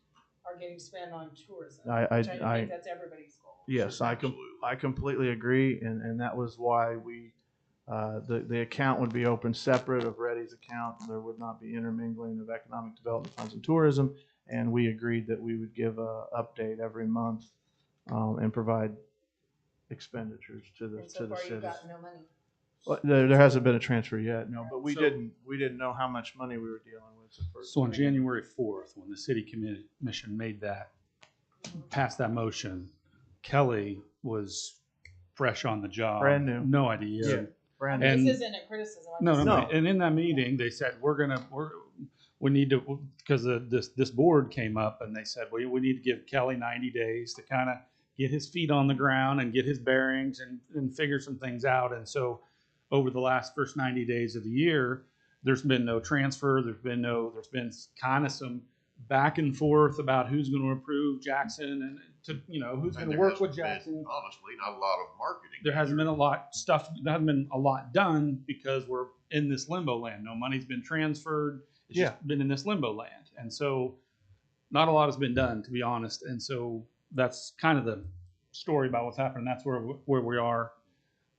are getting spent on tourism. I which I think that's everybody's goal. yes, I completely agree, and that was why we the account would be open separate of Ready's account. There would not be intermingling of economic development funds and tourism, and we agreed that we would give a update every month and provide expenditures to the And so far, you've cities. got no money. Well, there hasn't been a transfer yet, no, but we So- didn't know how much money we were dealing with. the first So on time. January 4th, when the city commission made that, passed that motion, Kelly was fresh on the job. Brand new. No idea. Yeah. Brandon, And- This isn't a criticism. I'm No, just no, No. no. And in that meeting, they said, we need to, because this board came up and they said, we need to give Kelly 90 days to kind of get his feet on the ground and get his bearings and figure some things out. And so over the last first 90 days of the year, there's been no transfer. There's been kind of some back and forth about who's going to approve Jackson and who's going And to there work with hasn't been, Jackson. honestly, not a lot of marketing. There hasn't been there hasn't been a lot done because we're in this limbo land. No money's been transferred. It's just been in this limbo land. And so not a lot has been done, to be honest. And so that's kind of the story about what's happening. That's where we are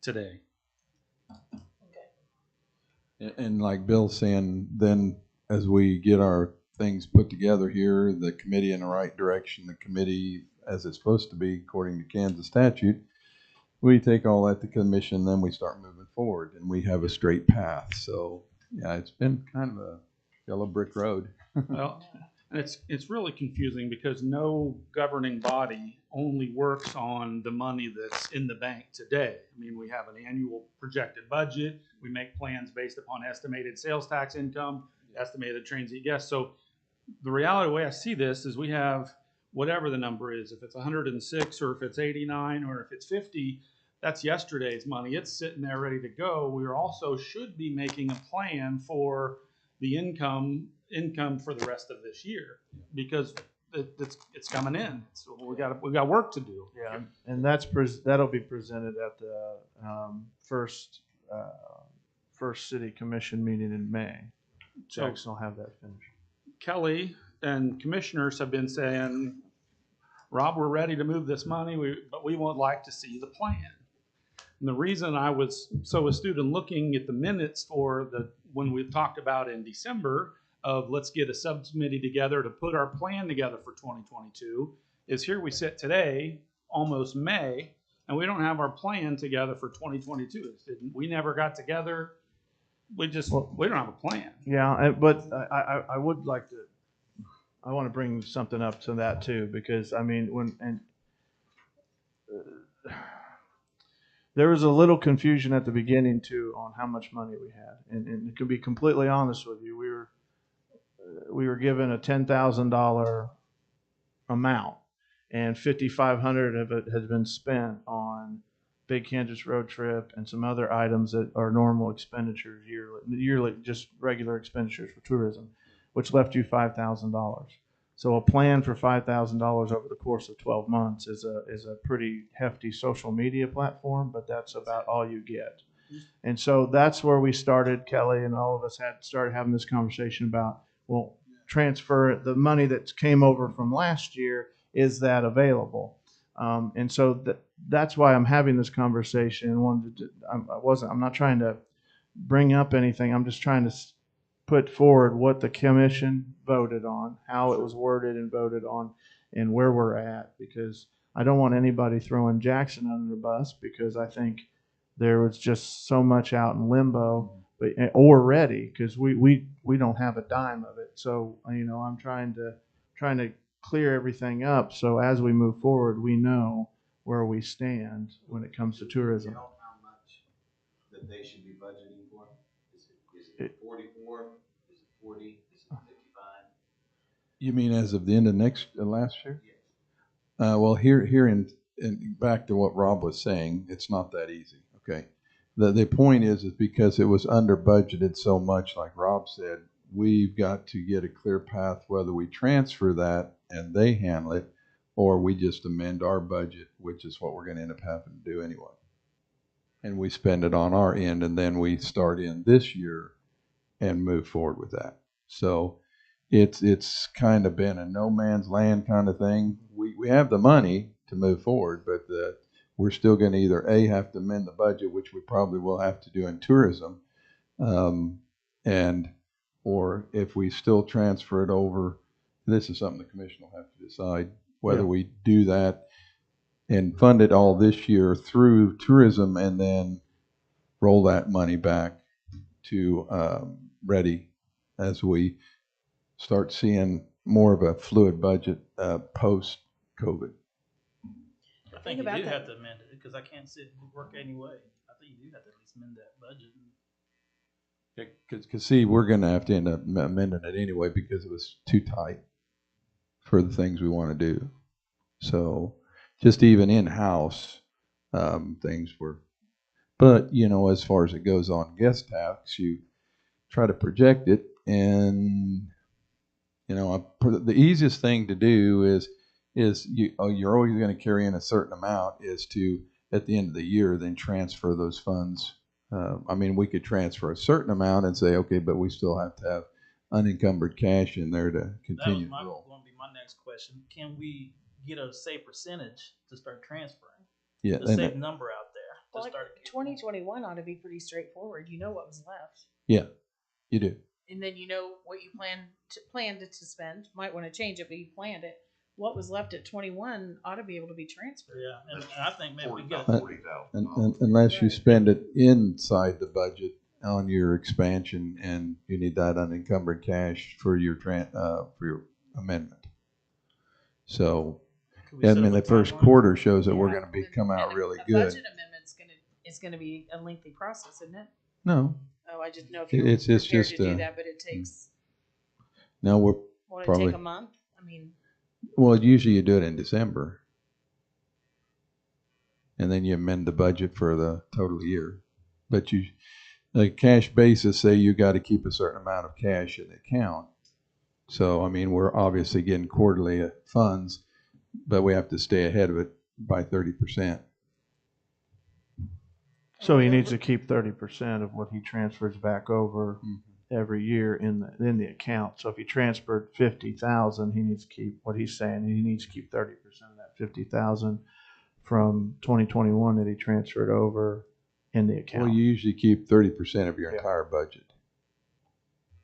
today. And like Bill's saying, then as we get our things put together here, the committee in the right direction, the committee as it's supposed to be according to Kansas statute, we take all that to commission, then we start moving forward and we have a straight path. So yeah, it's been kind of a yellow brick road. Well, and it's really confusing because no governing body only works on the money that's in the bank today. I mean, we have an annual projected budget. We make plans based upon estimated sales tax income, estimated transient guests. So the reality, the way I see this is we have whatever the number is, if it's 106 or if it's 89 or if it's 50, that's yesterday's money. It's sitting there ready to go. We also should be making a plan for the income for the rest of this year because it's coming in. So we got work to do. Yeah, and that'll be presented at the first city commission meeting in May. So Jackson will have that finished. Kelly and commissioners have been saying, Rob, we're ready to move this money, but we would like to see the plan. And the reason I was so astute in looking at the minutes for when we talked about in December of let's get a subcommittee together to put our plan together for 2022 is here we sit today, almost May, and we don't have our plan together for 2022. We never got together. We don't have a plan. Yeah, but I would like to. I want to bring something up to that too, because I mean, there was a little confusion at the beginning too on how much money we had, and to be completely honest with you, we were given a $10,000 amount, and $5,500 of it has been spent on Big Kansas Road Trip and some other items that are normal expenditures yearly, just regular expenditures for tourism, which left you $5,000. So a plan for $5,000 over the course of 12 months is a pretty hefty social media platform, but that's about all you get. And so that's where we started, Kelly, and all of us started having this conversation about, well, transfer the money that came over from last year, is that available? And so that's why I'm having this conversation. I'm not trying to bring up anything. I'm just trying to put forward what the commission voted on, how it was worded and voted on, and where we're at. Because I don't want anybody throwing Jackson under the bus, because I think there was just so much out in limbo, or ready, because we don't have a dime of it. So I'm trying to clear everything up, so as we move forward, we know where we stand when it comes to tourism. that they should be budgeting for? Is it 44? Is it 40? Is it 55? You mean as of the end of last year? Yes. Well, here in back to what Rob was saying, it's not that easy. Okay, the point is because it was under budgeted so much, like Rob said, we've got to get a clear path whether we transfer that and they handle it, or we just amend our budget, which is what we're going to end up having to do anyway. And we spend it on our end, and then we start in this year and move forward with that. So it's kind of been a no man's land kind of thing. We have the money to move forward, but we're still going to either have to amend the budget, which we probably will have to do in tourism, or if we still transfer it over, this is something the commission will have to decide whether we do that and fund it all this year through tourism and then roll that money back to ready as we start seeing more of a fluid budget post-COVID. I think you about do that. have to amend it because I can't see it work anyway. I think you do have to at least amend that budget. Because see, we're going to have to end up amending it anyway because it was too tight for the things we want to do. So just even in-house things were, but you know, as far as it goes on guest tax, you try to project it, and you know, the easiest thing to do is you're always going to carry in a certain amount is to at the end of the year then transfer those funds. I mean, we could transfer a certain amount and say, okay, but we still have to have unencumbered cash in there to continue to roll. That was going to be my next question. Can we get a safe percentage to start transferring? Yeah, A safe number out there to Well, like start. 2021 ought to be pretty straightforward. You know what was left, Yeah, you do. and then you know what you planned to spend. Might want to change it, but you planned it. What was left at 21 ought to be able to be transferred. Yeah, and I think maybe we get About $40,000. Unless you spend it inside the budget on your expansion, and you need that unencumbered cash for your amendment. So, I mean, the first quarter shows that we're going to come out really good. Budget amendment's going to be a lengthy process, isn't it? No, Oh, I just know if you're It's prepared just to do that, but it takes. no, we're Will it probably take a month? I mean, well. Usually you do it in December, and then you amend the budget for the total year. But you, like cash basis, say you got to keep a certain amount of cash in the account. So I mean, we're obviously getting quarterly funds, but we have to stay ahead of it by 30%. So he needs to keep 30% of what he transfers back over every year in the account. So if he transferred 50,000, he needs to keep what he's saying. He needs to keep 30% of that 50,000 from 2021 that he transferred over in the account. Well, you usually keep 30% of your entire budget.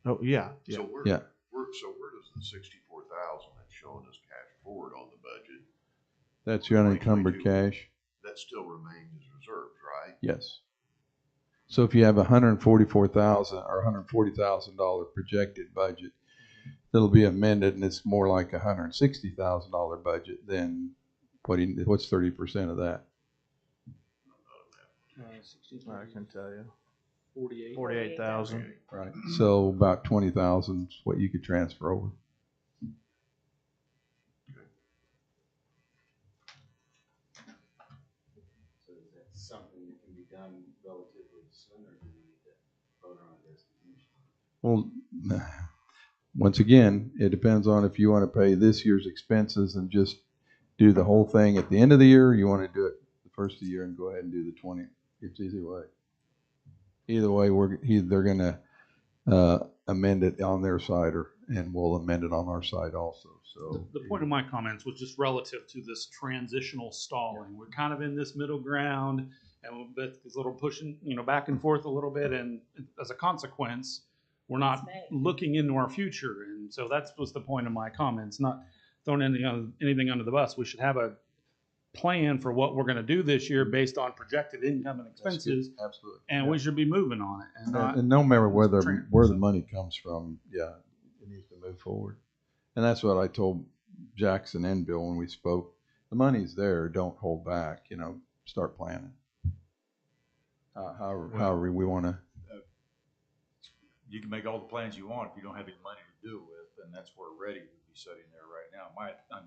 Oh yeah. So where does the 64,000 that's showing us cash forward on the budget? That's your unencumbered 2022, cash. that still remains as reserves, right? Yes. So if you have $144,000 or $140,000 projected budget, it'll be amended, and it's more like $160,000 budget. Then what's 30% of that? I can tell you. 48,000. 48,000. Right. So about 20,000 is what you could transfer over. So is that something that can be done relatively soon, or do we need to vote on it as a commission? Well, once again, it depends on if you want to pay this year's expenses and just do the whole thing at the end of the year, or you want to do it the first of the year and go ahead and do the 20. It's either way. Either way, they're going to amend it on their side, and we'll amend it on our side also. So The point of my comments was just relative to this transitional stalling. We're kind of in this middle ground, and it's a little pushing, back and forth a little bit, and as a consequence, we're not looking into our future. And so that was the point of my comments, not throwing anything under the bus. We should have a plan for what we're going to do this year based on projected income and expenses. Absolutely. And we should be moving on it. And no matter where the money comes from, it needs to move forward. And that's what I told Jackson and Bill when we spoke. The money's there. Don't hold back. Start planning. However we want to. You can make all the plans you want if you don't have any money to do it with, and that's where Ready would be sitting there right now.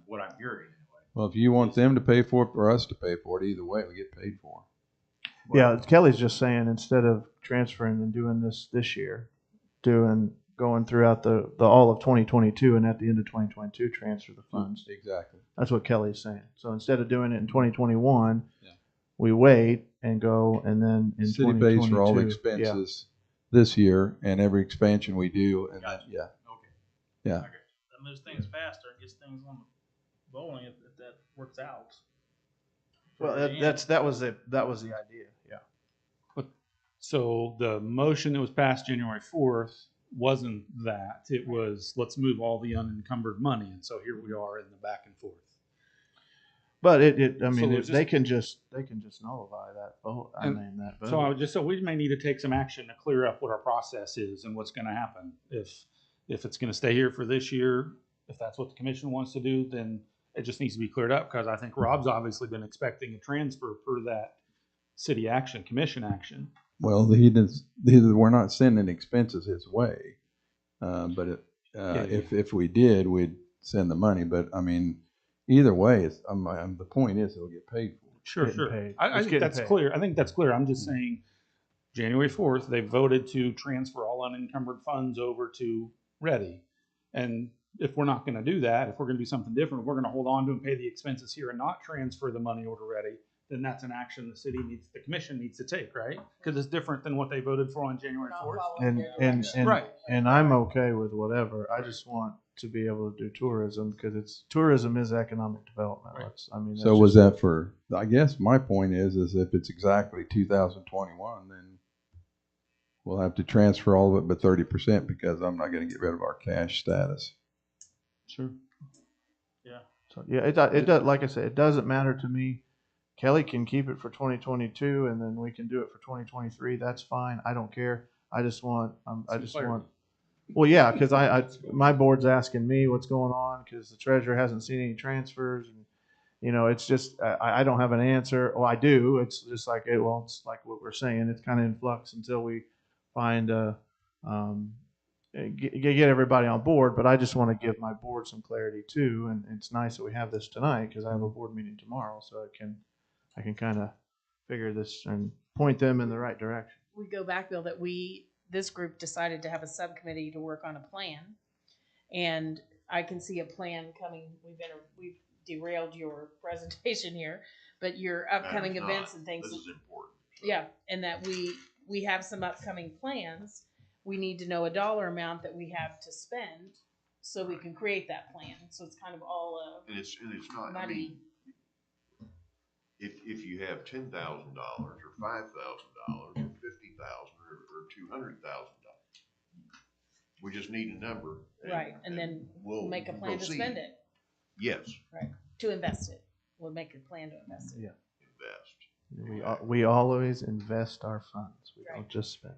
What I'm hearing anyway. Well, if you want them to pay for it or us to pay for it, either way, we get paid for it. Yeah, Kelly's just saying instead of transferring and doing this year, going throughout the all of 2022 and at the end of 2022 transfer the funds. Exactly. That's what Kelly's saying. So instead of doing it in 2021, Yeah. we wait and go and then in City 2022. pays for all the yeah. expenses this year and every expansion we do, and Gotcha. yeah. Okay. Yeah. Okay. That moves things faster and gets things on the bowling if that works out. Well, that was the idea. Yeah. So the motion that was passed January 4th wasn't that. It was, let's move all the unencumbered money. And so here we are in the back and forth. But I So mean, it's they can just nullify that vote. That vote. So we may need to take some action to clear up what our process is and what's going to happen. If it's going to stay here for this year, if that's what the commission wants to do, then it just needs to be cleared up, because I think Rob's obviously been expecting a transfer for that city action, commission action. Well, we're not sending expenses his way, but if we did, we'd send the money. But I mean, either way, the point is it'll get paid for. Sure. Paid. I It's think getting that's paid. clear. I think that's clear. I'm just saying, January 4th, they voted to transfer all unencumbered funds over to Ready. And if we're not going to do that, if we're going to do something different, we're going to hold on to and pay the expenses here and not transfer the money over to Ready, then that's an action the commission needs to take, right? Because it's different than what they voted for on January 4th. And Right. And I'm okay with whatever. I just want to be able to do tourism, because tourism is economic development. Right. So was that for? I guess my point is if it's exactly 2021, then we'll have to transfer all of it but 30%, because I'm not going to get rid of our cash status. Sure. Yeah. So yeah, it does. Like I said, it doesn't matter to me. Kelly can keep it for 2022, and then we can do it for 2023. That's fine. I don't care. I just want. Well, yeah, because my board's asking me what's going on, because the treasurer hasn't seen any transfers, and it's just I don't have an answer. Well, I do. It's just like it's like what we're saying. It's kind of in flux until we find get everybody on board. But I just want to give my board some clarity too, and it's nice that we have this tonight, because I have a board meeting tomorrow, so I can kind of figure this and point them in the right direction. We go back, Bill, that this group decided to have a subcommittee to work on a plan, and I can see a plan coming. We've derailed your presentation here, but your upcoming events and things. This is important. Yeah, and that we have some upcoming plans. We need to know a dollar amount that we have to spend so we can create that plan. So it's kind of all and it's not. muddy. I mean, if you have $10,000 or $5,000 or $50,000 or $200,000, we just need a number. Right, and then we'll make a plan to spend it. Yes. Right, to invest it. We'll make a plan to invest it. Invest. We always invest our funds. We don't just spend.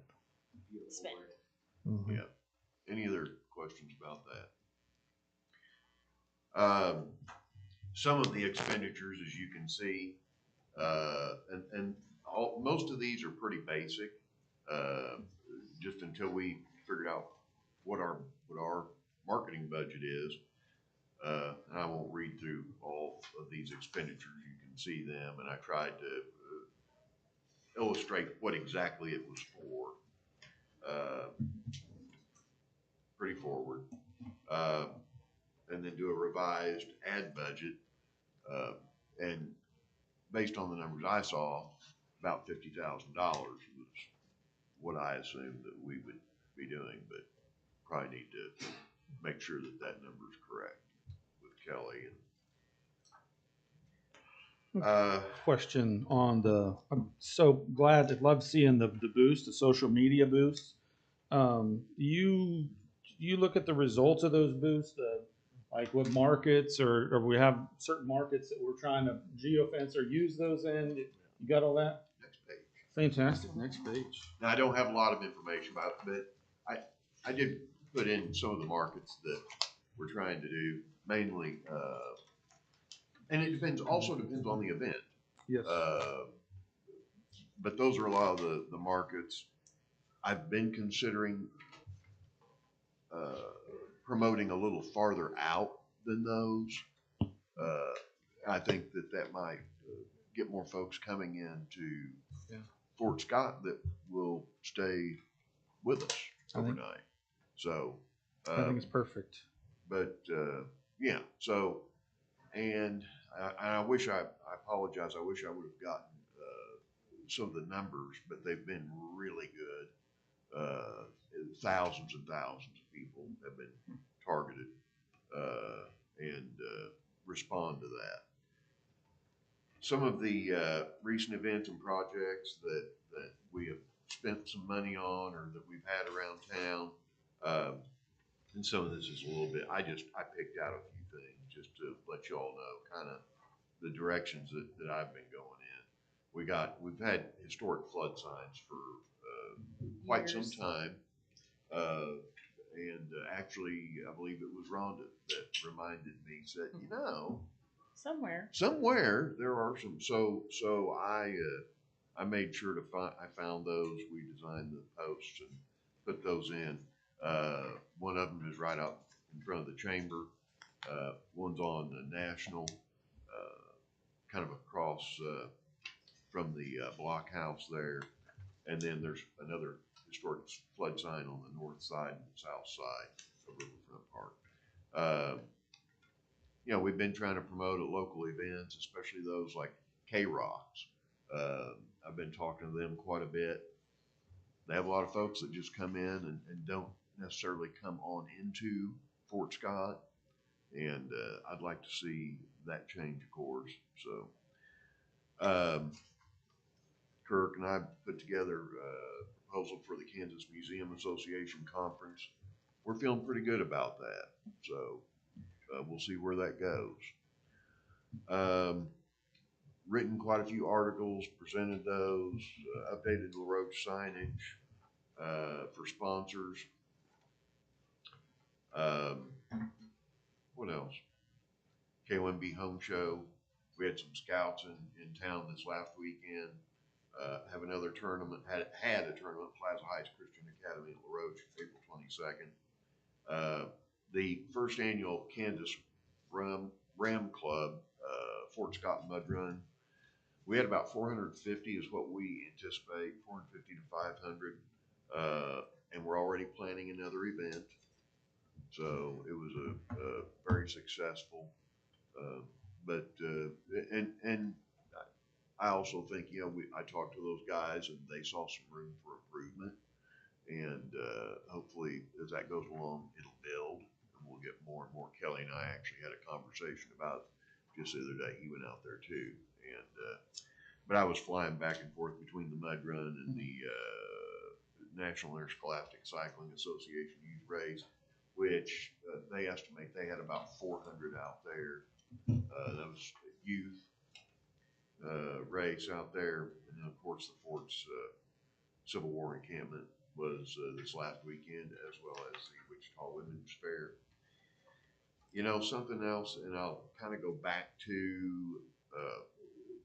Spend. Mm-hmm. Yeah. Any other questions about that? Some of the expenditures, as you can see, most of these are pretty basic. Just until we figured out what our marketing budget is. And I won't read through all of these expenditures. You can see them, and I tried to illustrate what exactly it was for. Pretty forward. And then do a revised ad budget. And based on the numbers I saw, about $50,000 was what I assumed that we would be doing, but probably need to make sure that number is correct with Kelly. And Question on I'm so glad, I love seeing the boost, the social media boost. You look at the results of those boosts, like what markets, or we have certain markets that we're trying to geofence or use those in. You got all that? next page. Fantastic. Next page. Now, I don't have a lot of information about it, but I did put in some of the markets that we're trying to do, mainly, and it also depends on the event. Yes. but those are a lot of the markets. I've been considering promoting a little farther out than those. I think that might get more folks coming into Fort Scott that will stay with us overnight. So I think it's perfect. But yeah, so and I wish I apologize. I wish I would have gotten some of the numbers, but they've been really good. Thousands and thousands of people have been targeted and respond to that. Some of the recent events and projects that we have spent some money on or that we've had around town, and some of this is a little bit, I picked out a few things just to let you all know kind of the directions that I've been going in. We've had historic flood signs for quite some time. And actually, I believe it was Rhonda that reminded me, said, you know, somewhere there are some. So I made sure to find. I found those. We designed the posts and put those in. One of them is right out in front of the chamber. One's on the National, kind of across from the blockhouse there, and then there's another historic flood sign on the north side and south side of Riverfront Park. You know, we've been trying to promote at local events, especially those like K-Rocks. I've been talking to them quite a bit. They have a lot of folks that just come in and don't necessarily come on into Fort Scott. And I'd like to see that change, of course. So Kirk and I put together a proposal for the Kansas Museum Association conference. We're feeling pretty good about that. So we'll see where that goes. Written quite a few articles, presented those, updated LaRoche signage for sponsors. What else? KOMB Home Show. We had some scouts in town this last weekend. Have another tournament, had a tournament, Plaza Heights Christian Academy at LaRoche, April 22nd. The first annual Kansas Ram Club, Fort Scott Mud Run. We had about 450 is what we anticipate, 450 to 500. And we're already planning another event. So it was a very successful, and I also think, you know, I talked to those guys and they saw some room for improvement, and hopefully as that goes along, it'll build and we'll get more and more. Kelly and I actually had a conversation about it just the other day. He went out there too, and but I was flying back and forth between the Mud Run and the National Interscholastic Cycling Association Youth Race, which they estimate they had about 400 out there. That was a youth race out there. And then, of course, the Fort's Civil War encampment was this last weekend, as well as the Wichita Women's Fair. You know, something else, and I'll kind of go back to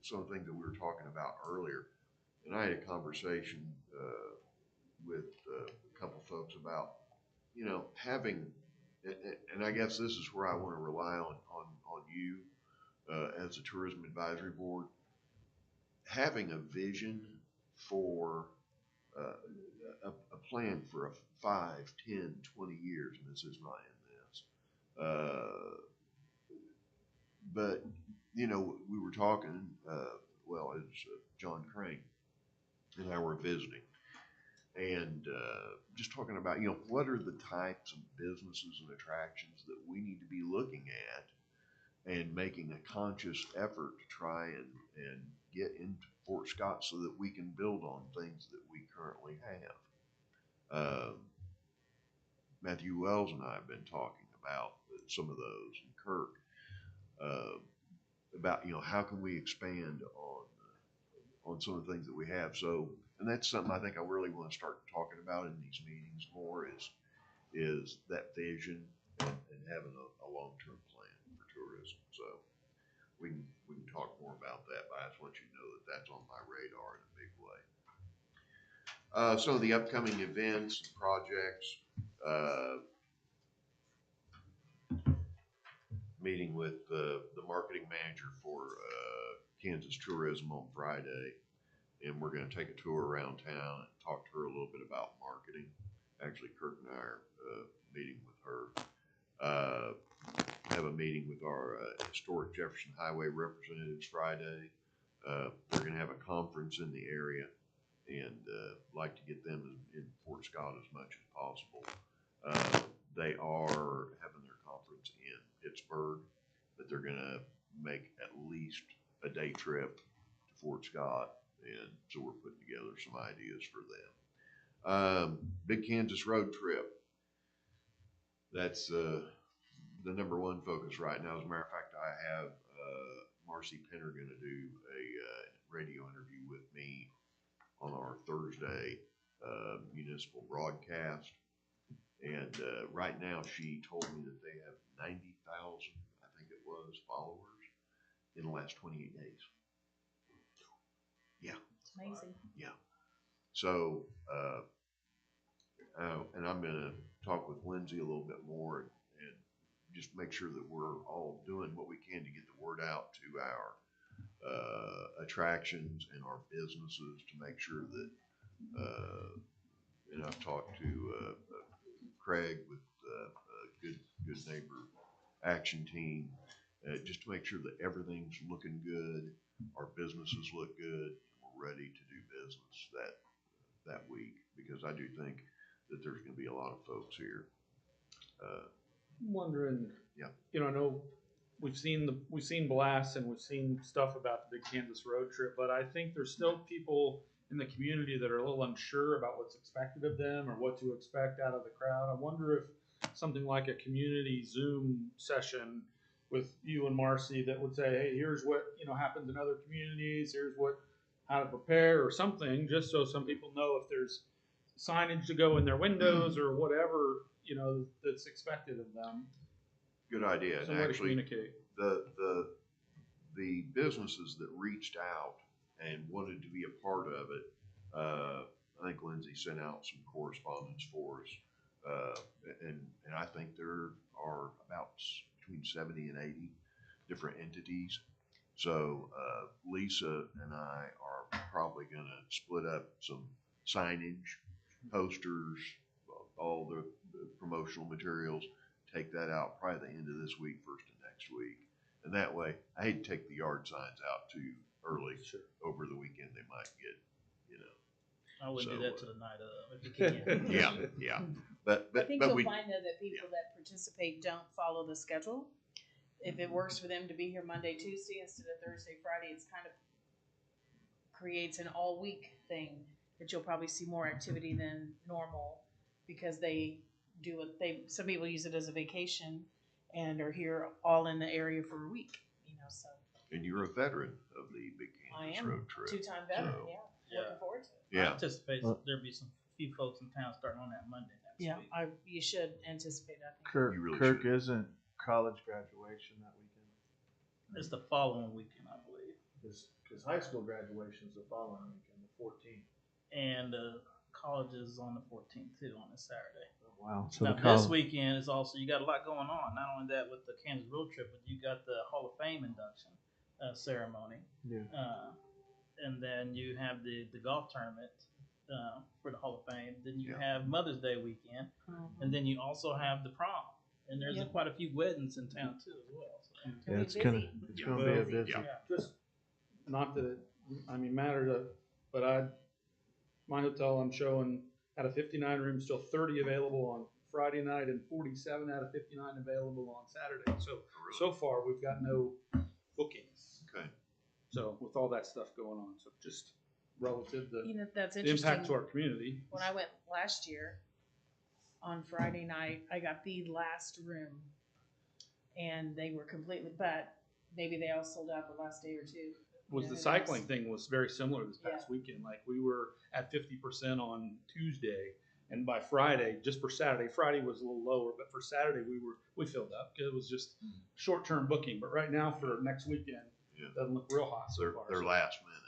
some of the things that we were talking about earlier. And I had a conversation with a couple folks about, you know, having, and I guess this is where I want to rely on you as a tourism advisory board, having a vision for a plan for a 5, 10, 20 years, and this is not in this. But, you know, we were talking, well, it's John Crane and I were visiting. And just talking about, you know, what are the types of businesses and attractions that we need to be looking at and making a conscious effort to try and get into Fort Scott so that we can build on things that we currently have. Matthew Wells and I have been talking about some of those, and Kirk, about, you know, how can we expand on some of the things that we have. So, and that's something I think I really want to start talking about in these meetings more is that vision and having a long-term plan for tourism. So we can talk more about that, but I just want you to know that that's on my radar in a big way. Some of the upcoming events, and projects, meeting with the marketing manager for Kansas Tourism on Friday, and we're going to take a tour around town and talk to her a little bit about marketing. Actually, Kirk and I are meeting with her. Have a meeting with our historic Jefferson Highway representatives Friday. They're going to have a conference in the area, and like to get them in Fort Scott as much as possible. They are having their conference in Pittsburgh, but they're going to make at least a day trip to Fort Scott, and so we're putting together some ideas for them. Big Kansas road trip. That's the number one focus right now. As a matter of fact, I have Marcy Penner going to do a radio interview with me on our Thursday municipal broadcast. And right now, she told me that they have 90,000, I think it was, followers in the last 28 days. Yeah. It's amazing. Yeah. So, and I'm going to talk with Lindsay a little bit more and just make sure that we're all doing what we can to get the word out to our attractions and our businesses to make sure that, and I've talked to Craig with Good Neighbor Action Team, just to make sure that everything's looking good, our businesses look good, and we're ready to do business that week, because I do think that there's going to be a lot of folks here. I'm wondering, Yeah. you know, I know we've seen blasts and we've seen stuff about the Big Kansas road trip, but I think there's still people in the community that are a little unsure about what's expected of them or what to expect out of the crowd. I wonder if something like a community Zoom session with you and Marcy that would say, hey, here's what, you know, happens in other communities, here's how to prepare or something, just so some people know if there's signage to go in their windows or whatever, you know, that's expected of them. Good idea. So And way to actually, communicate. the businesses that reached out and wanted to be a part of it, I think Lindsay sent out some correspondence for us, and I think there are about between 70 and 80 different entities. So Lisa and I are probably going to split up some signage, posters, all the promotional materials, take that out probably the end of this week, first of next week. And that way, I hate to take the yard signs out too early. Sure. Over the weekend, they might get, you know. I wouldn't So, do that to the night of, if you can. Yeah. But I think but you'll we, find though that people that participate don't follow the schedule. If it works for them to be here Monday, Tuesday instead of Thursday, Friday, it's kind of creates an all week thing that you'll probably see more activity than normal, because they do some people use it as a vacation and are here all in the area for a week, you know, so. and you're a veteran of the Big I Kansas am road trip. two-time veteran, So, yeah, looking forward to it. I Yeah. anticipate there'll be some few folks in town starting on that Monday next Yeah, week. you should anticipate, I think. Kirk, You really Kirk should. isn't college graduation that weekend. It's the following weekend, I believe. Because high school graduation is the following weekend, the 14th. And college is on the 14th too, on a Saturday. Wow. So Now the this college, weekend is also, you got a lot going on. Not only that with the Kansas road trip, but you got the Hall of Fame induction ceremony. Yeah. And then you have the golf tournament for the Hall of Fame. Then you Yeah. have Mother's Day weekend. And then you also have the prom. And there's Yep. quite a few weddings in town too as well. So. yeah, it's Busy. gonna Yeah. be a busy. Yeah. Just, not that it, I mean, but my hotel I'm showing out of 59 rooms, still 30 available on Friday night and 47 out of 59 available on Saturday. So far, we've got no bookings. Okay. So with all that stuff going on, so just relative to You know, that's the interesting. impact to our community. When I went last year, on Friday night, I got the last room, and they were completely, but maybe they all sold out the last day or two. Was You the know, cycling thing was very similar this past Yeah. weekend. Like we were at 50% on Tuesday, And by Friday, just for Saturday, Friday was a little lower, but for Saturday we filled up because it was just short-term booking. But right now for next weekend, Yeah. it doesn't look real hot so far. They're so. last minute.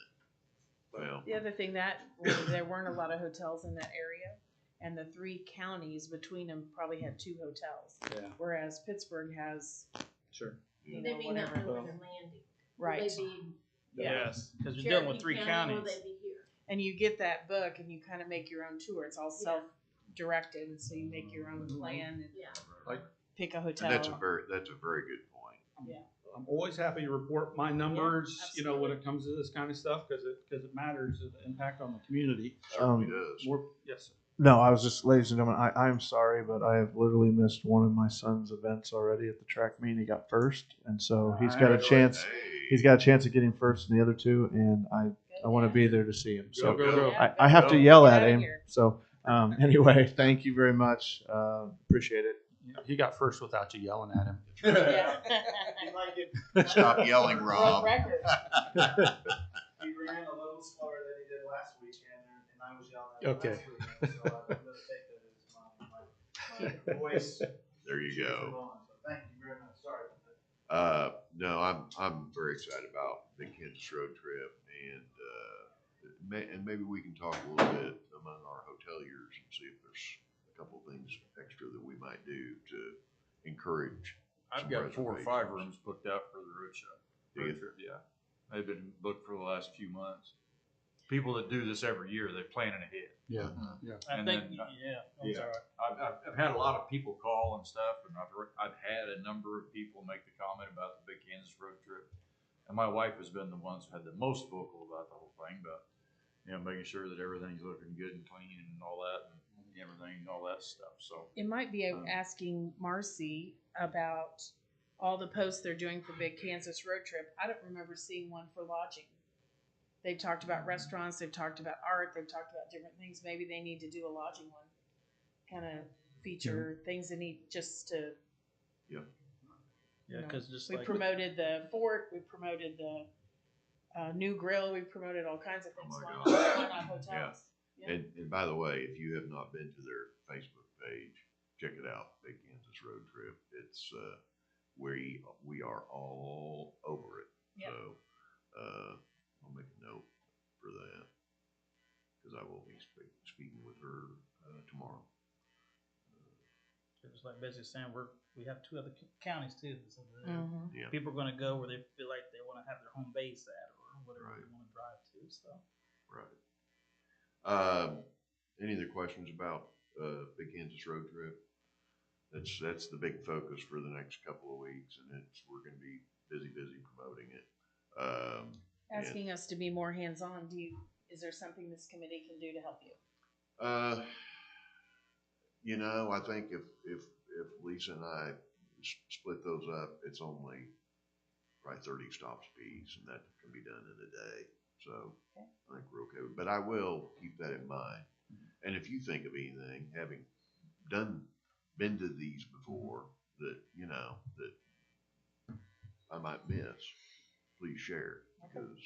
Well, The other thing there weren't a lot of hotels in that area, and the 3 counties between them probably had 2 hotels, Yeah, whereas Pittsburgh has, sure. you They know, may whatever. not know where they're landing. Right. Will they be Yes, because you're dealing with 3 Cherokee County, counties. Will they be here? And you get that book and you kind of make your own tour. It's all Yeah. self-directed, and so you make your own plan and Yeah. pick a and hotel. that's a very good point. I'm always happy to report my numbers, when it comes to this kind of stuff, because it matters, the impact on the community. Certainly does. Yes, sir. No, I was just, ladies and gentlemen, I'm sorry, but I have literally missed one of my son's events already at the track meet. He got first, and so he's got a chance. Hey. He's got a chance of getting first in the other 2, and I want to be there to see him. So Go. I have to yell Get at outta him. here. So anyway, thank you very much. Appreciate it. He got first without you yelling at him. Yeah. Stop yelling, Rob. Record. He ran a little slower than he did last weekend, and I was yelling at him Okay. last weekend, so I'm going to take that as my voice. There you go. So thank you very much. Sorry about that. No, I'm very excited about the Kansas road trip, and maybe we can talk a little bit among our hoteliers and see if there's a couple things extra that we might do to encourage. I've some got 4 or 5 reservations. rooms booked out for the road show. Do you? Road trip, yeah. They've been booked for the last few months. People that do this every year, they plan it ahead. Yeah. I And think, then, I'm yeah. sorry. I've had a lot of people call and stuff, and I've had a number of people make the comment about the big Kansas road trip. And my wife has been the ones who had the most vocal about the whole thing, about, making sure that everything's looking good and clean and all that, and everything, and all that stuff, so. It might be asking Marcy about all the posts they're doing for Big Kansas Road Trip. I don't remember seeing one for lodging. They've talked about restaurants, they've talked about art, they've talked about different things. Maybe they need to do a lodging one. Kind of feature things they need just to. Yep. Yeah, because just We like. promoted the fort, we promoted the new grill, we promoted all kinds of things. Oh my Why gosh. not hotels? Yeah. And by the way, if you have not been to their Facebook page, check it out, Big Kansas Road Trip. It's we are all over it. Yep. So I'll make a note for that because I will be speaking with her tomorrow. Just like basically saying we have 2 other counties too. So Mhm. Yeah. people are going to go where they feel like they want to have their home base at or whatever Right. they want to drive to. So Right. Any other questions about Big Kansas Road Trip? That's the big focus for the next couple of weeks, and we're going to be busy promoting it. Asking us to be more hands-on. Is there something this committee can do to help you? I think if Lisa and I split those up, it's only probably 30 stops apiece, and that can be done in a day. So I think we're okay. But I will keep that in mind. And if you think of anything, having been to these before that I might miss, please share. Because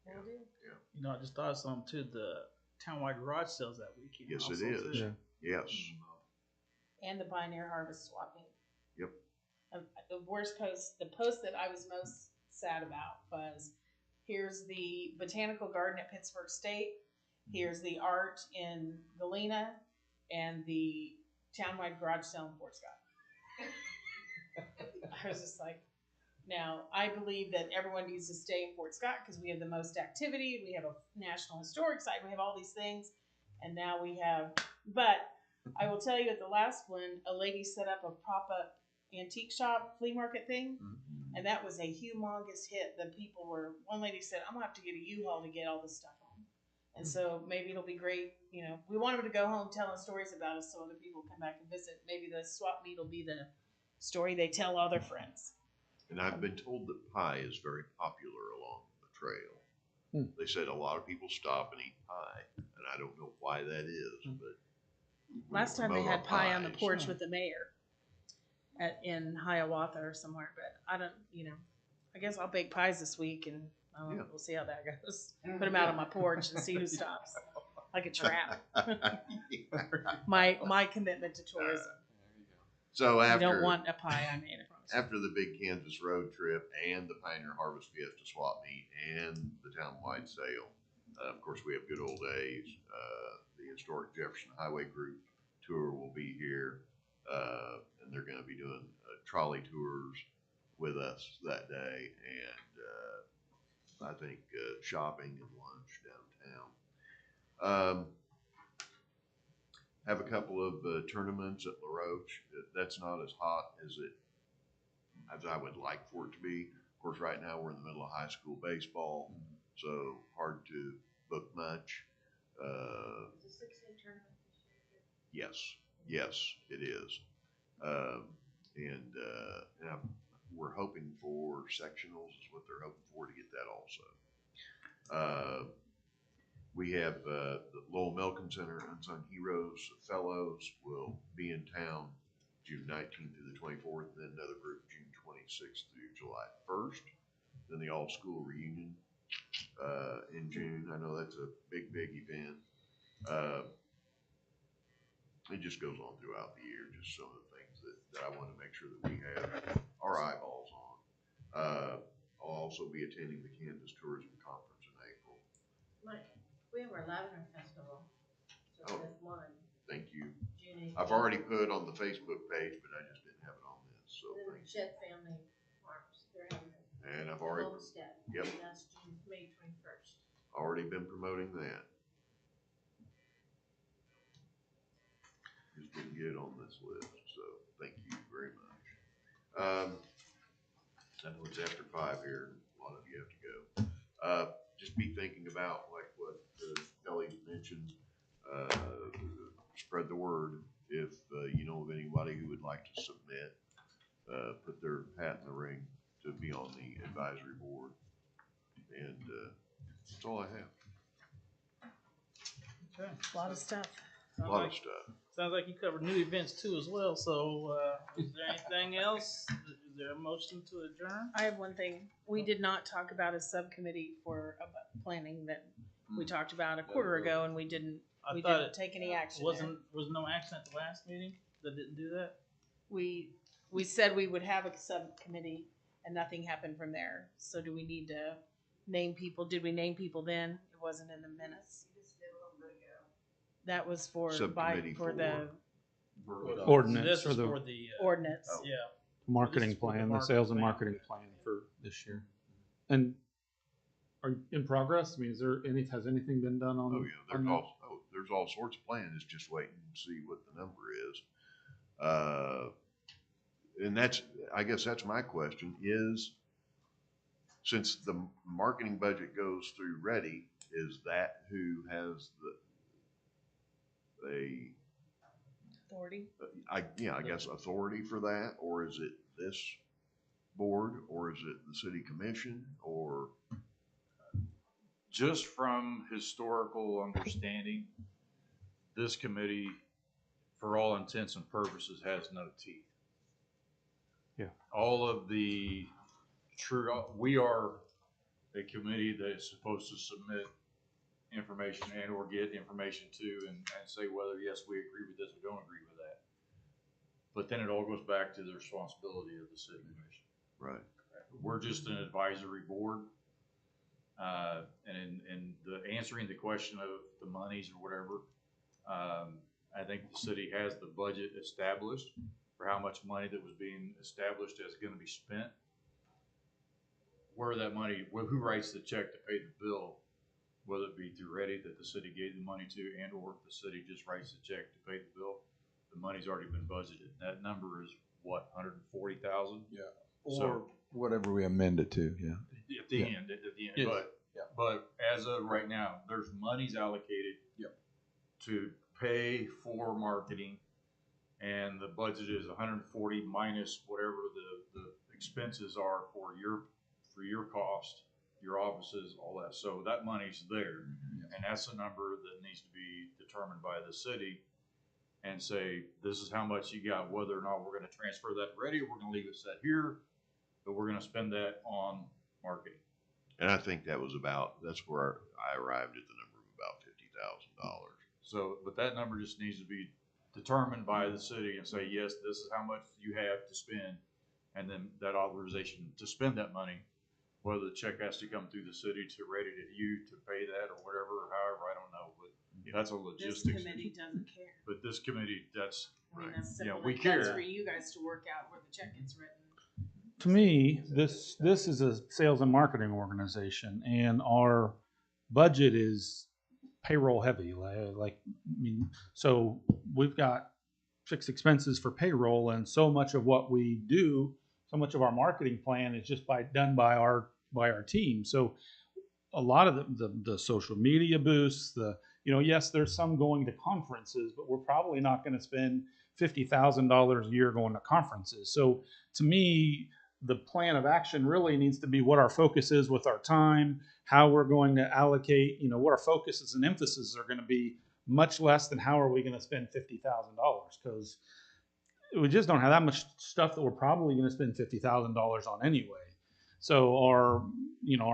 Will do. I just thought of something too. The townwide garage sales that weekend. yes, also, it is. too. Yes. And the Pioneer Harvest Swap Meet. Yep. The worst post, the post that I was most sad about was, here's the botanical garden at Pittsburgh State, here's the art in Galena, and the townwide garage sale in Fort Scott. I was just like, now, I believe that everyone needs to stay in Fort Scott because we have the most activity, we have a National Historic Site, we have all these things, and now but I will tell you, at the last one, a lady set up a pop-up antique shop flea market thing, and that was a humongous hit. One lady said, I'm gonna have to get a U-Haul to get all this stuff home. And so maybe it'll be great. We want them to go home telling stories about us so other people come back and visit. Maybe the swap meet will be the story they tell all their friends. And I've been told that pie is very popular along the trail. They said a lot of people stop and eat pie, and I don't know why that is, but Last time they promote our had pie on the pies. porch with the mayor in Hiawatha or somewhere, but I don't, I guess I'll bake pies this week and we'll see how that goes. Put them out on my porch and see who stops. like a trap. My commitment to tourism. So You after don't want a pie, I made, I promise. after the big Kansas road trip and the Pioneer Harvest Fiesta swap meet and the townwide sale, of course, we have good old days. The historic Jefferson Highway Group tour will be here, and they're going to be doing trolley tours with us that day, and I think shopping and lunch downtown. Have a couple of tournaments at La Roche. That's not as hot as I would like for it to be. Of course, right now we're in the middle of high school baseball, so hard to book much. Is the 6A tournament this year? Yes, it is. And we're hoping for sectionals is what they're hoping for to get that also. We have the Lowell Milken Center Unsung Heroes Fellows will be in town June 19th through the 24th, and then another group June 26th through July 1st. Then the all-school reunion in June. I know that's a big event. It just goes on throughout the year, just some of the things that I want to make sure that we have our eyeballs on. I'll also be attending the Kansas Tourism Conference in April. We have our Lavender Festival, so Oh. that's one, Thank you. June 18th. I've already put on the Facebook page, but I just didn't have it on this, so And then the thank you. Shed Family Farms, they're having And I've a already, homestead. Yep. And that's May 21st. already been promoting that. Just didn't get it on this list, so thank you very much. I know it's after 5 here, and a lot of you have to go. Just be thinking about like what Kelly mentioned, spread the word. If you know of anybody who would like to submit, put their hat in the ring to be on the advisory board. And that's all I have. Okay. A lot of stuff. A lot of stuff. Sounds like you covered new events too as well. So, is there anything else? Is there a motion to adjourn? I have one thing. We did not talk about a subcommittee for planning that we talked about a quarter ago, and we didn't take any action. Was no action at the last meeting that didn't do that? We said we would have a subcommittee, and nothing happened from there. So do we need to name people? Did we name people then? It wasn't in the minutes. That was for Subcommittee the Ordinance This for is the for the ordinance. Oh. yeah. marketing This is for the plan, the marketing sales and plan. marketing plan for this year. And Are in progress? I mean, has anything been done on? Oh yeah, there's all sorts of plans. Just waiting to see what the number is. And I guess that's my question is, since the marketing budget goes through Ready, is that who has Authority. I guess authority for that, or is it this board, or is it the city commission, or? Just from historical understanding, this committee, for all intents and purposes, has no teeth. Yeah. All of the we are a committee that is supposed to submit information and or get information to and say whether yes, we agree with this or don't agree with that. But then it all goes back to the responsibility of the city commission. Right. We're just an advisory board. And in the answering the question of the monies or whatever, I think the city has the budget established for how much money that was being established as going to be spent. Where that money, who writes the check to pay the bill, whether it be through Ready that the city gave the money to, and or if the city just writes the check to pay the bill, the money's already been budgeted. That number is what, 140,000? Yeah. So- Or whatever we amend it to, yeah. At the Yeah. end, Yes. But as of right now, there's monies allocated to pay for marketing, and the budget is 140 minus whatever the expenses are for your cost, your offices, all that. So that money's there, and that's the number that needs to be determined by the city, and say this is how much you got. Whether or not we're going to transfer that Ready, or we're going to leave it set here, but we're going to spend that on marketing. And I think that's where I arrived at the number of about $20,000. So, but that number just needs to be determined by the city and say, yes, this is how much you have to spend. And then that authorization to spend that money, whether the check has to come through the city to ready to you to pay that or whatever, or however, I don't know, but that's a This logistics committee issue. doesn't care. But this committee, that's, I mean, Right. that's Yeah, simple. we That's care. for you guys to work out where the check gets written. To me, this is a sales and marketing organization, and our budget is payroll heavy. Like, I mean, so we've got fixed expenses for payroll, and so much of what we do, so much of our marketing plan is just done by our team. So a lot of the social media boosts, yes, there's some going to conferences, but we're probably not going to spend $50,000 a year going to conferences. So to me, the plan of action really needs to be what our focus is with our time, how we're going to allocate, what our focuses and emphasis are going to be, much less than how are we going to spend $50,000, because we just don't have that much stuff that we're probably going to spend $50,000 on anyway. So our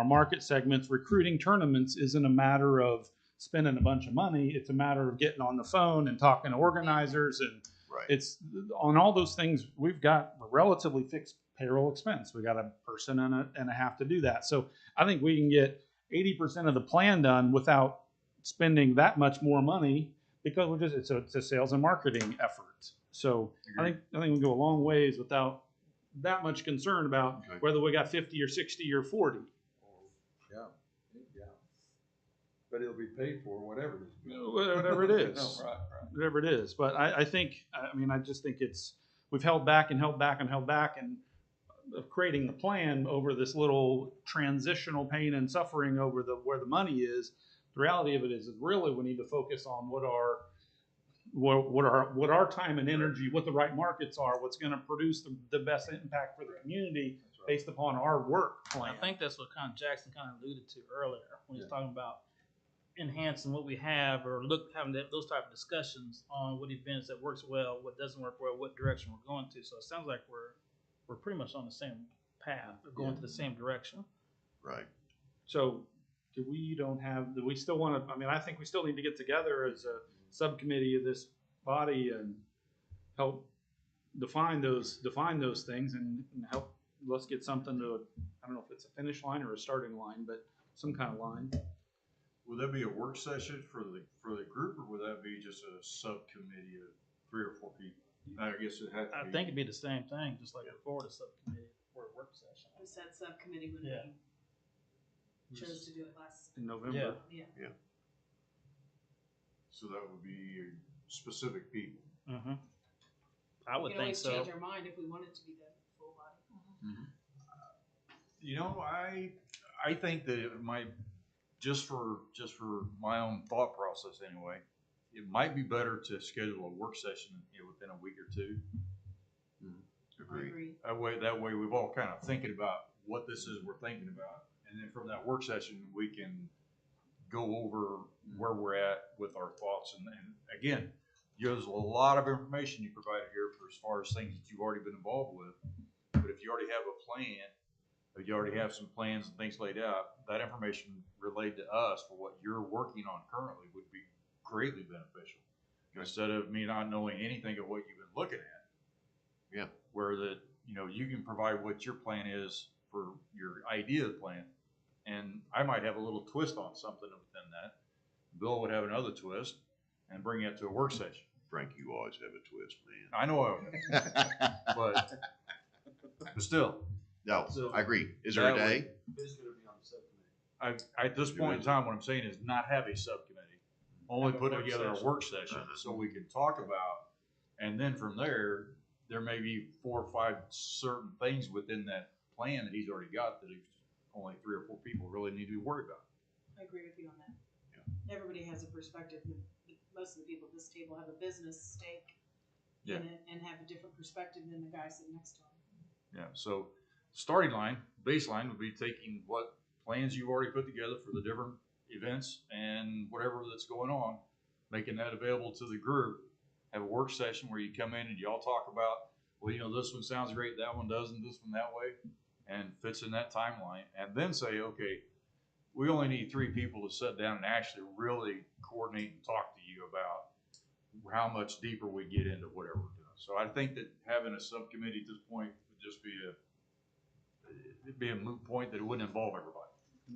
market segments, recruiting tournaments isn't a matter of spending a bunch of money. It's a matter of getting on the phone and talking to organizers, and Right. it's on all those things. We've got a relatively fixed payroll expense. We got a person and a half to do that. So I think we can get 80% of the plan done without spending that much more money, because it's a sales and marketing effort. So I think we go a long ways without that much concern about Okay. whether we got 50 or 60 or 40. Yeah. But it'll be paid for whatever it is. Whatever it is. No, right. Whatever it is. But I just think we've held back and of creating the plan over this little transitional pain and suffering over where the money is. The reality of it is really we need to focus on what our time and energy, what the right markets are, what's going to produce the best impact for the community based upon our work plan. I think that's what Jackson kind of alluded to earlier when he's talking about enhancing what we have, or having those type of discussions on what events that works well, what doesn't work well, what direction we're going to. So it sounds like we're pretty much on the same path, or going to the same direction. Right. So do we still want to, I think we still need to get together as a subcommittee of this body and help define those things and help, let's get something to, I don't know if it's a finish line or a starting line, but some kind of line. would that be a work session for the group, or would that be just a subcommittee of 3 or 4 people? I guess it had to be. I think it'd be the same thing, just like before the subcommittee for a work session. Who said subcommittee when Yeah. we chose to do it last? In November. Yeah. So that would be specific people. Mm-hmm. I We would can think always so. change our mind if we want it to be the full body. You know, I think that it might, just for my own thought process anyway, it might be better to schedule a work session, within a week or 2. Agreed. That way we've all kind of thinking about what this is we're thinking about, and then from that work session we can go over where we're at with our thoughts. And again, there's a lot of information you provided here for as far as things that you've already been involved with. But if you already have a plan, or you already have some plans and things laid out, that information relayed to us for what you're working on currently would be greatly beneficial. Instead of me not knowing anything of what you've been looking at. Yeah. Where you can provide what your plan is for your idea plan, and I might have a little twist on something within that. Bill would have another twist and bring it to a work session. Frank, you always have a twist, man. I know I would, but still. No, So I agree. Is there a that way- day? At this point in time, what I'm saying is not have a subcommittee, only Have a put work together a session. work session so we can talk about, and then from there may be 4 or 5 certain things within that plan that he's already got that only 3 or 4 people really need to be worried about. I agree with you on that. Everybody has a perspective. Most of the people at this table have a business stake in it and have a different perspective than the guy sitting next to them. Yeah, so starting line, baseline would be taking what plans you've already put together for the different events and whatever that's going on, making that available to the group. Have a work session where you come in and you all talk about, well, this one sounds great, that one doesn't, this one that way, and fits in that timeline. And then say, okay, we only need 3 people to sit down and actually really coordinate and talk to you about how much deeper we get into whatever we're doing. So I think that having a subcommittee at this point would just it'd be a moot point that it wouldn't involve everybody.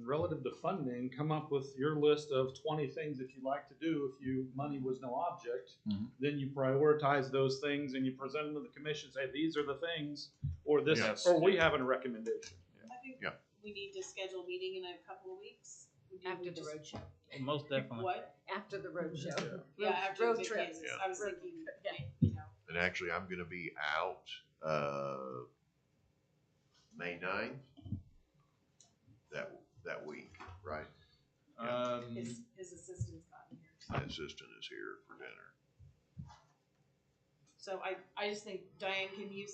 Relative to funding, come up with your list of 20 things that you'd like to do if money was no object. Mhm. Then you prioritize those things and you present them to the commission, say, these are the things, or this, Yes. or we have a recommendation. I think Yeah. we need to schedule a meeting in a couple of weeks. After the road show. Most definitely. What? After the road show. Yeah, after road the trip. vacations. Yeah. I was Road thinking, trip, you know, And actually, I'm gonna be out, May 9th, that week, right? his assistant's not here. My assistant is here for dinner. So I just think, Diane, can you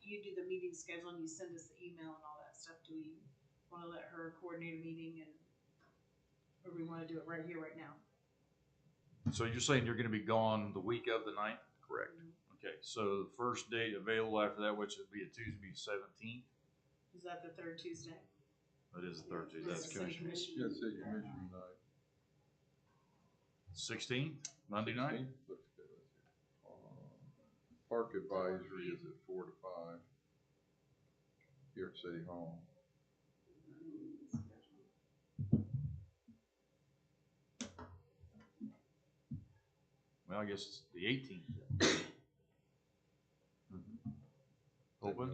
you do the meeting schedule and you send us the email and all that stuff? Do we wanna let her coordinate a meeting or we wanna do it right here, right now? So you're saying you're gonna be gone the week of the 9th? Correct. Okay, so the first date available after that, which would be a Tuesday, be 17th. Is that the third Tuesday? That is the third Tuesday. That's That's city commission. Yeah, city commission night. 16th, Monday night. Looks good. Park advisory is at 4 to 5 here at City Hall. Well, I guess it's the 18th. Open.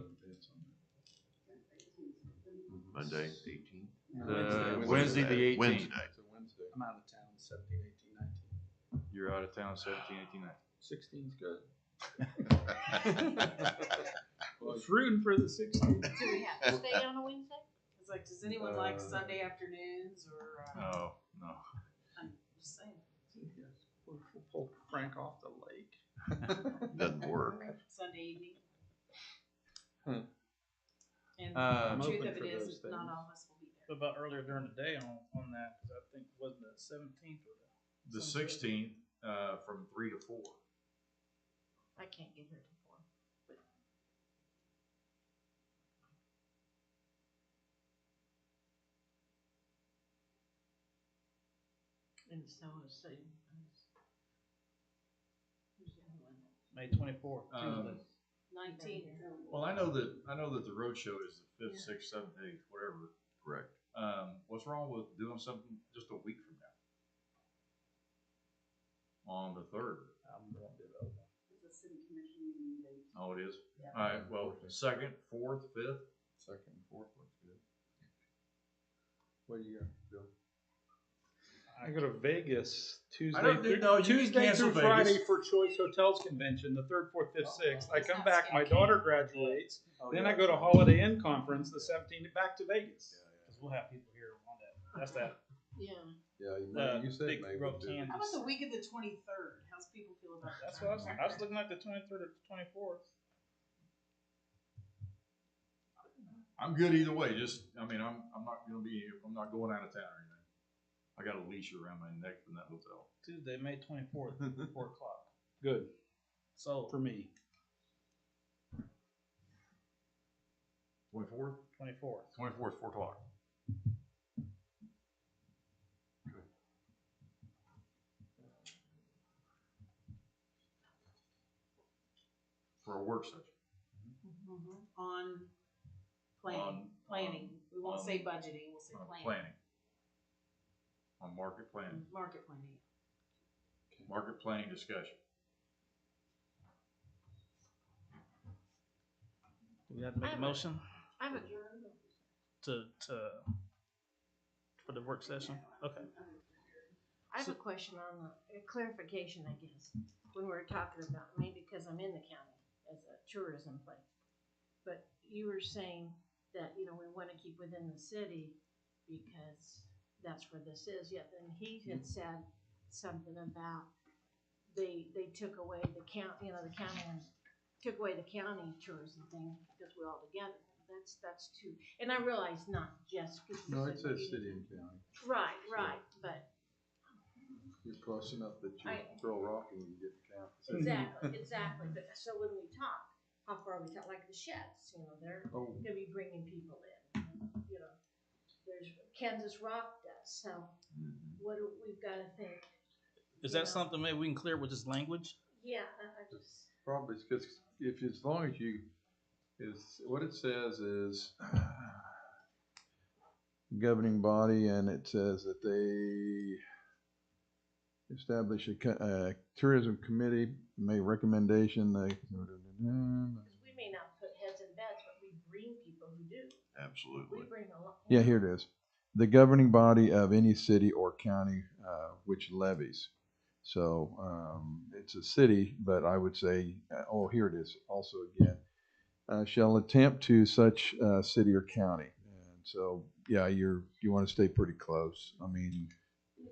Monday, 18th. Wednesday the 18th. Wednesday. It's a Wednesday. I'm out of town, 17, 18, 19. You're out of town 17, 18, 19. 16's good. I was rooting for the 16th. Do we have to stay on a Wednesday? It's like, does anyone like Sunday afternoons or, No, no. I'm just saying, We'll pull Frank off the lake. Doesn't work. Sunday evening? Hmm. And I'm the truth open of for it is, those not things. all of us will be there. What about earlier during the day on that? Because I think wasn't the 17th or The 16th, from 3 to 4. I can't get here till 4. But and so is who's the other one? May 24th, Um, Tuesday. 19th. Well, I know that the road show is the 5th, 6th, 7th, 8th, whatever. Correct. What's wrong with doing something just a week from now? On the 3rd. I'm going to do it. It's a city commission meeting date. Oh, it is? Yeah. All right, well, 2nd, 4th, 5th. Second and fourth looks good. What do you got, Bill? I go to Vegas Tuesday, don't do- no, you can Tuesday cancel through Friday Vegas. for Choice Hotels Convention, the 3rd, 4th, 5th, 6th. I It's come not back, my scary. daughter graduates, Oh, then yeah. I go to Holiday Inn Conference the 17th, back to Vegas. Because we'll have people here on that. That's that. yeah. Yeah, you said big May road would do it. Kansas. How about the week of the 23rd? How's people feel about that? That's what I was looking at the 23rd or 24th. I'm good either way, I'm not gonna be, I'm not going out of town or anything. I got a leash around my neck from that hotel. Tuesday, May 24th, 4 o'clock. Good, So, for me. 24th? 24th. 24th, 4 o'clock. For a work session. On planning. We won't on- say budgeting, we'll say on planning. planning. On market planning, Market planning. market planning discussion. Do we have to make a motion I have a, for the work session? Okay. I have a question on a clarification, I guess, when we were talking about, maybe because I'm in the county as a tourism place. But you were saying that, we want to keep within the city because that's where this is. Yet then he had said something about they took away the county, the county took away the county tourism thing because we're all together. That's too, and I realize not just because. No, it says city and county. Right, but You're close enough that you I- throw a rock and you get the count. exactly. But so when we talk, how far we talk, like the sheds, they're Oh, gonna be bringing people in. There's Kansas Rock does so what do, we've gotta think. Is You that know. something maybe we can clear with this language? Yeah, I just, Probably because if as long as you is what it says is governing body, and it says that they establish a tourism committee, make recommendation. They cause we may not put heads in beds, but we bring people who do. Absolutely. We bring a lot. yeah, here it is. The governing body of any city or county which levies. So it's a city, but I would say, oh, here it is. Also again, shall attempt to such city or county. And so, yeah, you want to stay pretty close. I mean,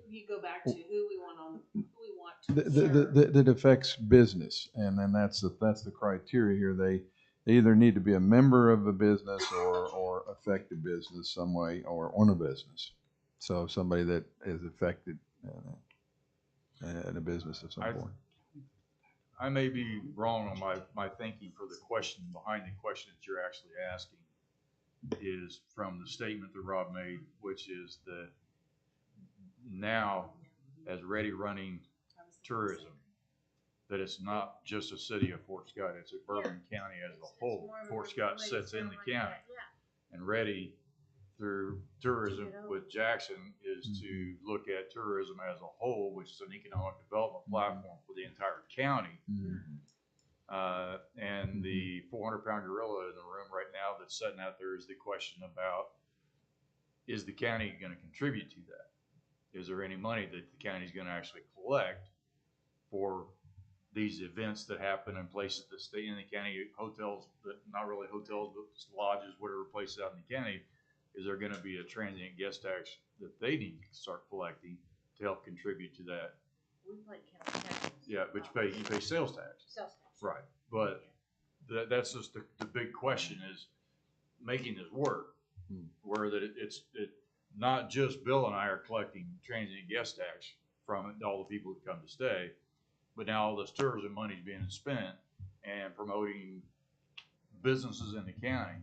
You go back to who we want on, who we want to serve. that affects business, and then that's the criteria here. They either need to be a member of a business or affect a business some way or own a business. So somebody that is affected in a business of some point. I may be wrong on my thinking for the question behind the question that you're actually asking is from the statement that Rob made, which is that now as Ready running tourism, that it's not just a city of Fort Scott, it's a Bourbon County as a whole. Fort Scott sits in the county. And Ready through tourism with Jackson is to look at tourism as a whole, which is an economic development platform for the entire county. And the 400-pound gorilla in the room right now that's sitting out there is the question about, is the county going to contribute to that? Is there any money that the county is going to actually collect for these events that happen in places that stay in the county, hotels, but not really hotels, but just lodges, whatever places out in the county? Is there going to be a transient guest tax that they need to start collecting to help contribute to that? We pay county taxes. Yeah, but you pay sales tax. Sales tax. Right. But that's just the big question is making this work, where that it's not just Bill and I are collecting transient guest tax from all the people that come to stay, but now all this tourism money is being spent and promoting businesses in the county.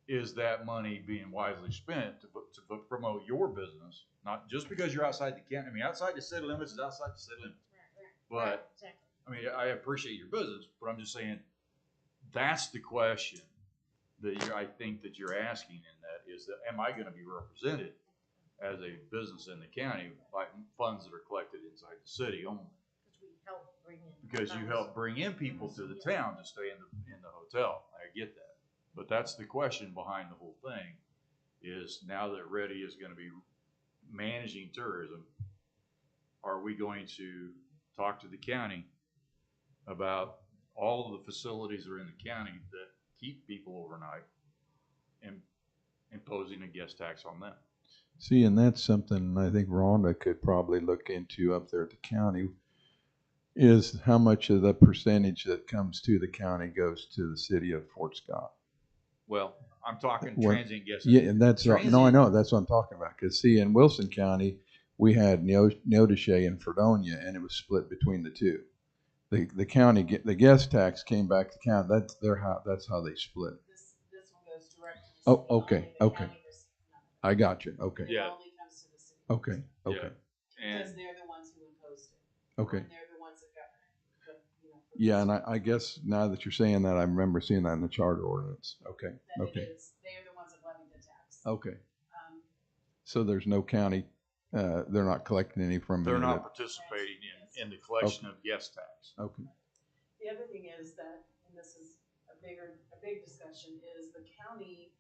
Is that money being wisely spent to promote your business? Not just because you're outside the county. I mean, outside the city limits is outside the city limits. But Exactly. I mean, I appreciate your business, but I'm just saying that's the question that I think that you're asking in that is that am I going to be represented as a business in the county by funds that are collected inside the city only? Because you help bring in people to the town to stay in the hotel. I get that. But that's the question behind the whole thing is now that Ready is going to be managing tourism, are we going to talk to the county about all of the facilities that are in the county that keep people overnight and imposing a guest tax on them? See, and that's something I think Rhonda could probably look into up there at the county, is how much of the percentage that comes to the county goes to the city of Fort Scott. Well, I'm talking transient guest. Yeah, and that's no, I know that's what I'm talking about. Because see, in Wilson County, we had Neodesha and Fredonia, and it was split between the two. The county, the guest tax came back to county. That's how they split. This one goes direct to the city. Oh, okay, okay. I got you. Okay. Yeah. It only comes to the city. Okay. Okay. Yeah. Because they're the ones who imposed it. Okay. And they're the ones that govern it. Yeah, and I guess now that you're saying that, I remember seeing that in the charter ordinance. Okay. That Okay. it is, they are the ones that levy the tax. Okay. Um, So there's no county. They're not collecting any from. They're any of not that. participating in the collection of guest tax. Okay. The other thing is that, and this is a big discussion, is the county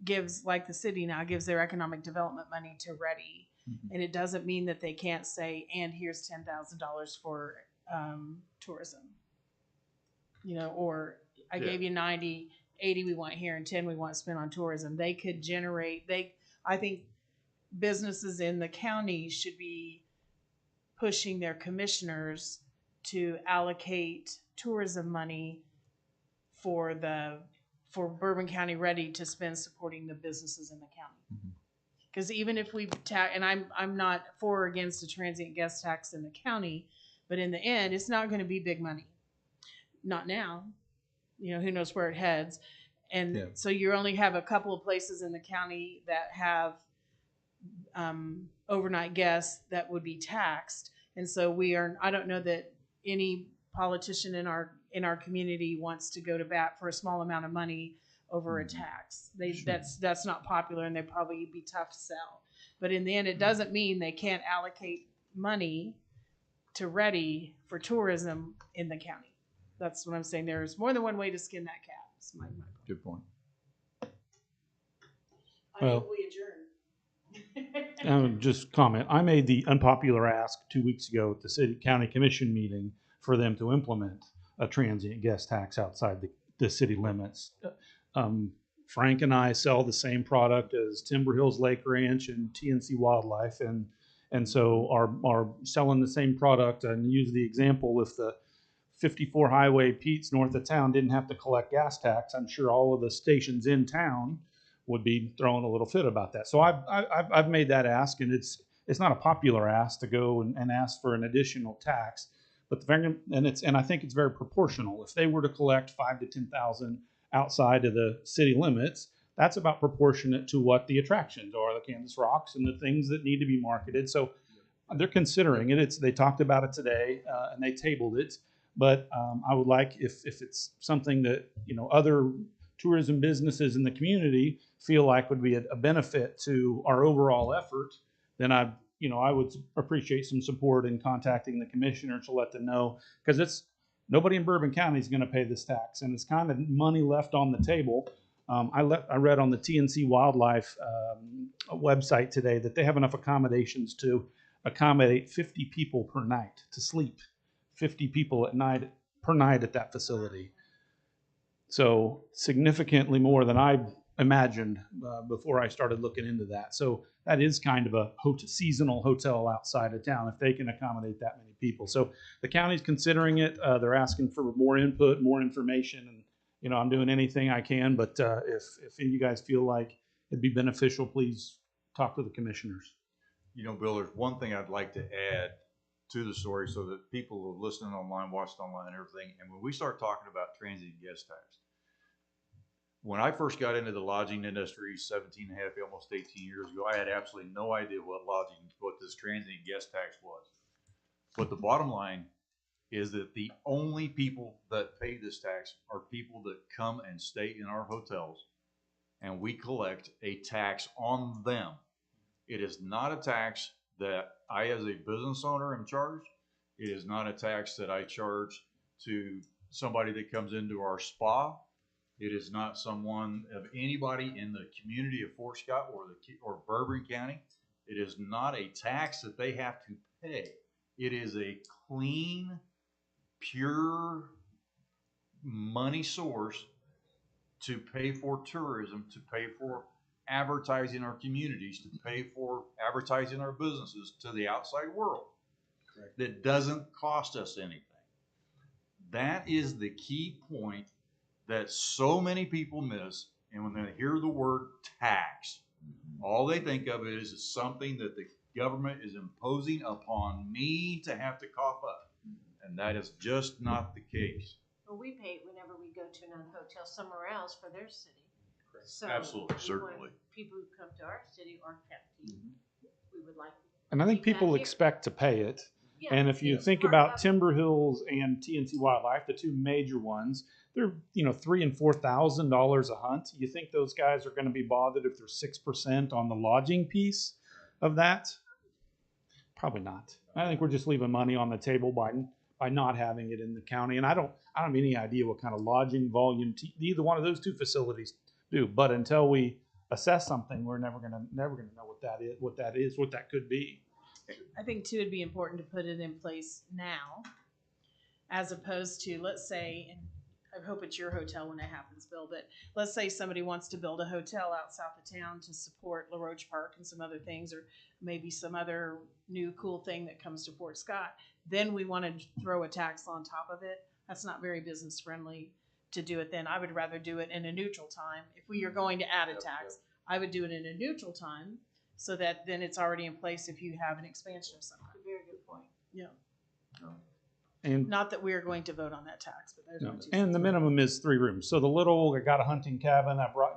gives, like the city now, gives their economic development money to Ready. And it doesn't mean that they can't say, and here's $10,000 for tourism. You know, or I gave you 90, 80 we want here and 10 we want to spend on tourism. They could generate, I think businesses in the county should be pushing their commissioners to allocate tourism money for Bourbon County Ready to spend supporting the businesses in the county. Because even if we and I'm not for or against a transient guest tax in the county, but in the end, it's not going to be big money. Not now. You know, who knows where it heads. And Yeah. so you only have a couple of places in the county that have overnight guests that would be taxed. And so I don't know that any politician in our community wants to go to bat for a small amount of money over a tax. That's not popular, and they'd probably be tough to sell. But in the end, it doesn't mean they can't allocate money to ready for tourism in the county. That's what I'm saying. There's more than one way to skin that cat. That's my point. Good point. I Well- think we adjourn. Just comment. I made the unpopular ask 2 weeks ago at the city county commission meeting for them to implement a transient guest tax outside the city limits. Frank and I sell the same product as Timber Hills Lake Ranch and TNC Wildlife, and so are selling the same product. And use the example, if the 54 Highway Pete's north of town didn't have to collect gas tax, I'm sure all of the stations in town would be throwing a little fit about that. So I've made that ask, and it's not a popular ask to go and ask for an additional tax, but I think it's very proportional. If they were to collect 5,000 to 10,000 outside of the city limits, that's about proportionate to what the attractions are, the Kansas Rocks and the things that need to be marketed. So they're considering it. They talked about it today, and they tabled it. But I would like, if it's something that other tourism businesses in the community feel like would be a benefit to our overall effort, then I would appreciate some support in contacting the commissioner to let them know, because nobody in Bourbon County is going to pay this tax, and it's kind of money left on the table. I read on the TNC Wildlife website today that they have enough accommodations to accommodate 50 people per night to sleep, 50 people per night at that facility. So significantly more than I imagined before I started looking into that. So that is kind of a seasonal hotel outside of town if they can accommodate that many people. So the county's considering it. They're asking for more input, more information, and I'm doing anything I can. But if you guys feel like it'd be beneficial, please talk to the commissioners. Bill, there's one thing I'd like to add to the story so that people who are listening online, watched online, and everything. And when we start talking about transient guest tax, when I first got into the lodging industry 17 and a half, almost 18 years ago, I had absolutely no idea what this transient guest tax was. But the bottom line is that the only people that pay this tax are people that come and stay in our hotels, and we collect a tax on them. It is not a tax that I, as a business owner, am charged. It is not a tax that I charge to somebody that comes into our spa. It is not someone of anybody in the community of Fort Scott or Bourbon County. It is not a tax that they have to pay. It is a clean, pure money source to pay for tourism, to pay for advertising our communities, to pay for advertising our businesses to the outside world. Correct. That doesn't cost us anything. That is the key point that so many people miss. And when they hear the word tax, all they think of it is something that the government is imposing upon me to have to cough up. And that is just not the case. Well, we pay it whenever we go to another hotel somewhere else for their city. So Absolutely, we certainly. want people who come to our city or county, we would like. And I think keep that people here. expect to pay it. Yeah, And if you it's think part about of it. Timber Hills and TNC Wildlife, the two major ones, they're $3,000 and $4,000 a hunt. You think those guys are going to be bothered if there's 6% on the lodging piece of that? Probably not. I think we're just leaving money on the table by not having it in the county. And I don't have any idea what kind of lodging volume either one of those two facilities do. But until we assess something, we're never gonna know what that could be. I think too, it'd be important to put it in place now, as opposed to, let's say, and I hope it's your hotel when it happens, Bill, but let's say somebody wants to build a hotel out south of town to support LaRoche Park and some other things, or maybe some other new cool thing that comes to Fort Scott. Then we want to throw a tax on top of it. That's not very business friendly to do it then. I would rather do it in a neutral time. If we are going to add a tax, I would do it in a neutral time so that then it's already in place if you have an expansion of some kind. Very good point. Yeah. And Not that we are going to vote on that tax, but there's no, my 2 and the cents. minimum is 3 rooms. So the little, I got a hunting cabin, I brought,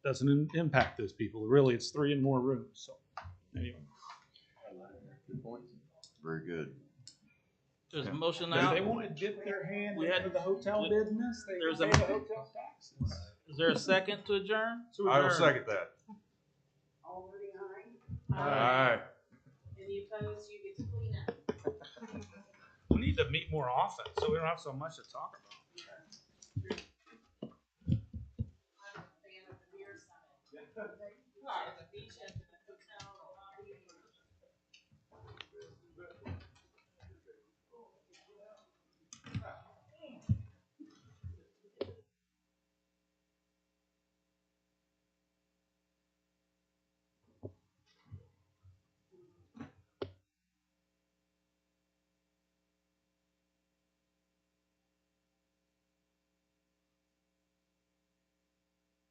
doesn't impact those people. Really, it's 3 and more rooms. So anyway. Good points. Very good. There's a motion If out. they want to dip their hand We had- into the hotel business, they there's can a- pay the hotel taxes. Is there a second to adjourn? I will second that. All voting aye? Aye. Any opposed, you get to clean up. We need to meet more often, so we don't have so much to talk about. I'm a fan of the beer summit. The beach and the hotel lobby.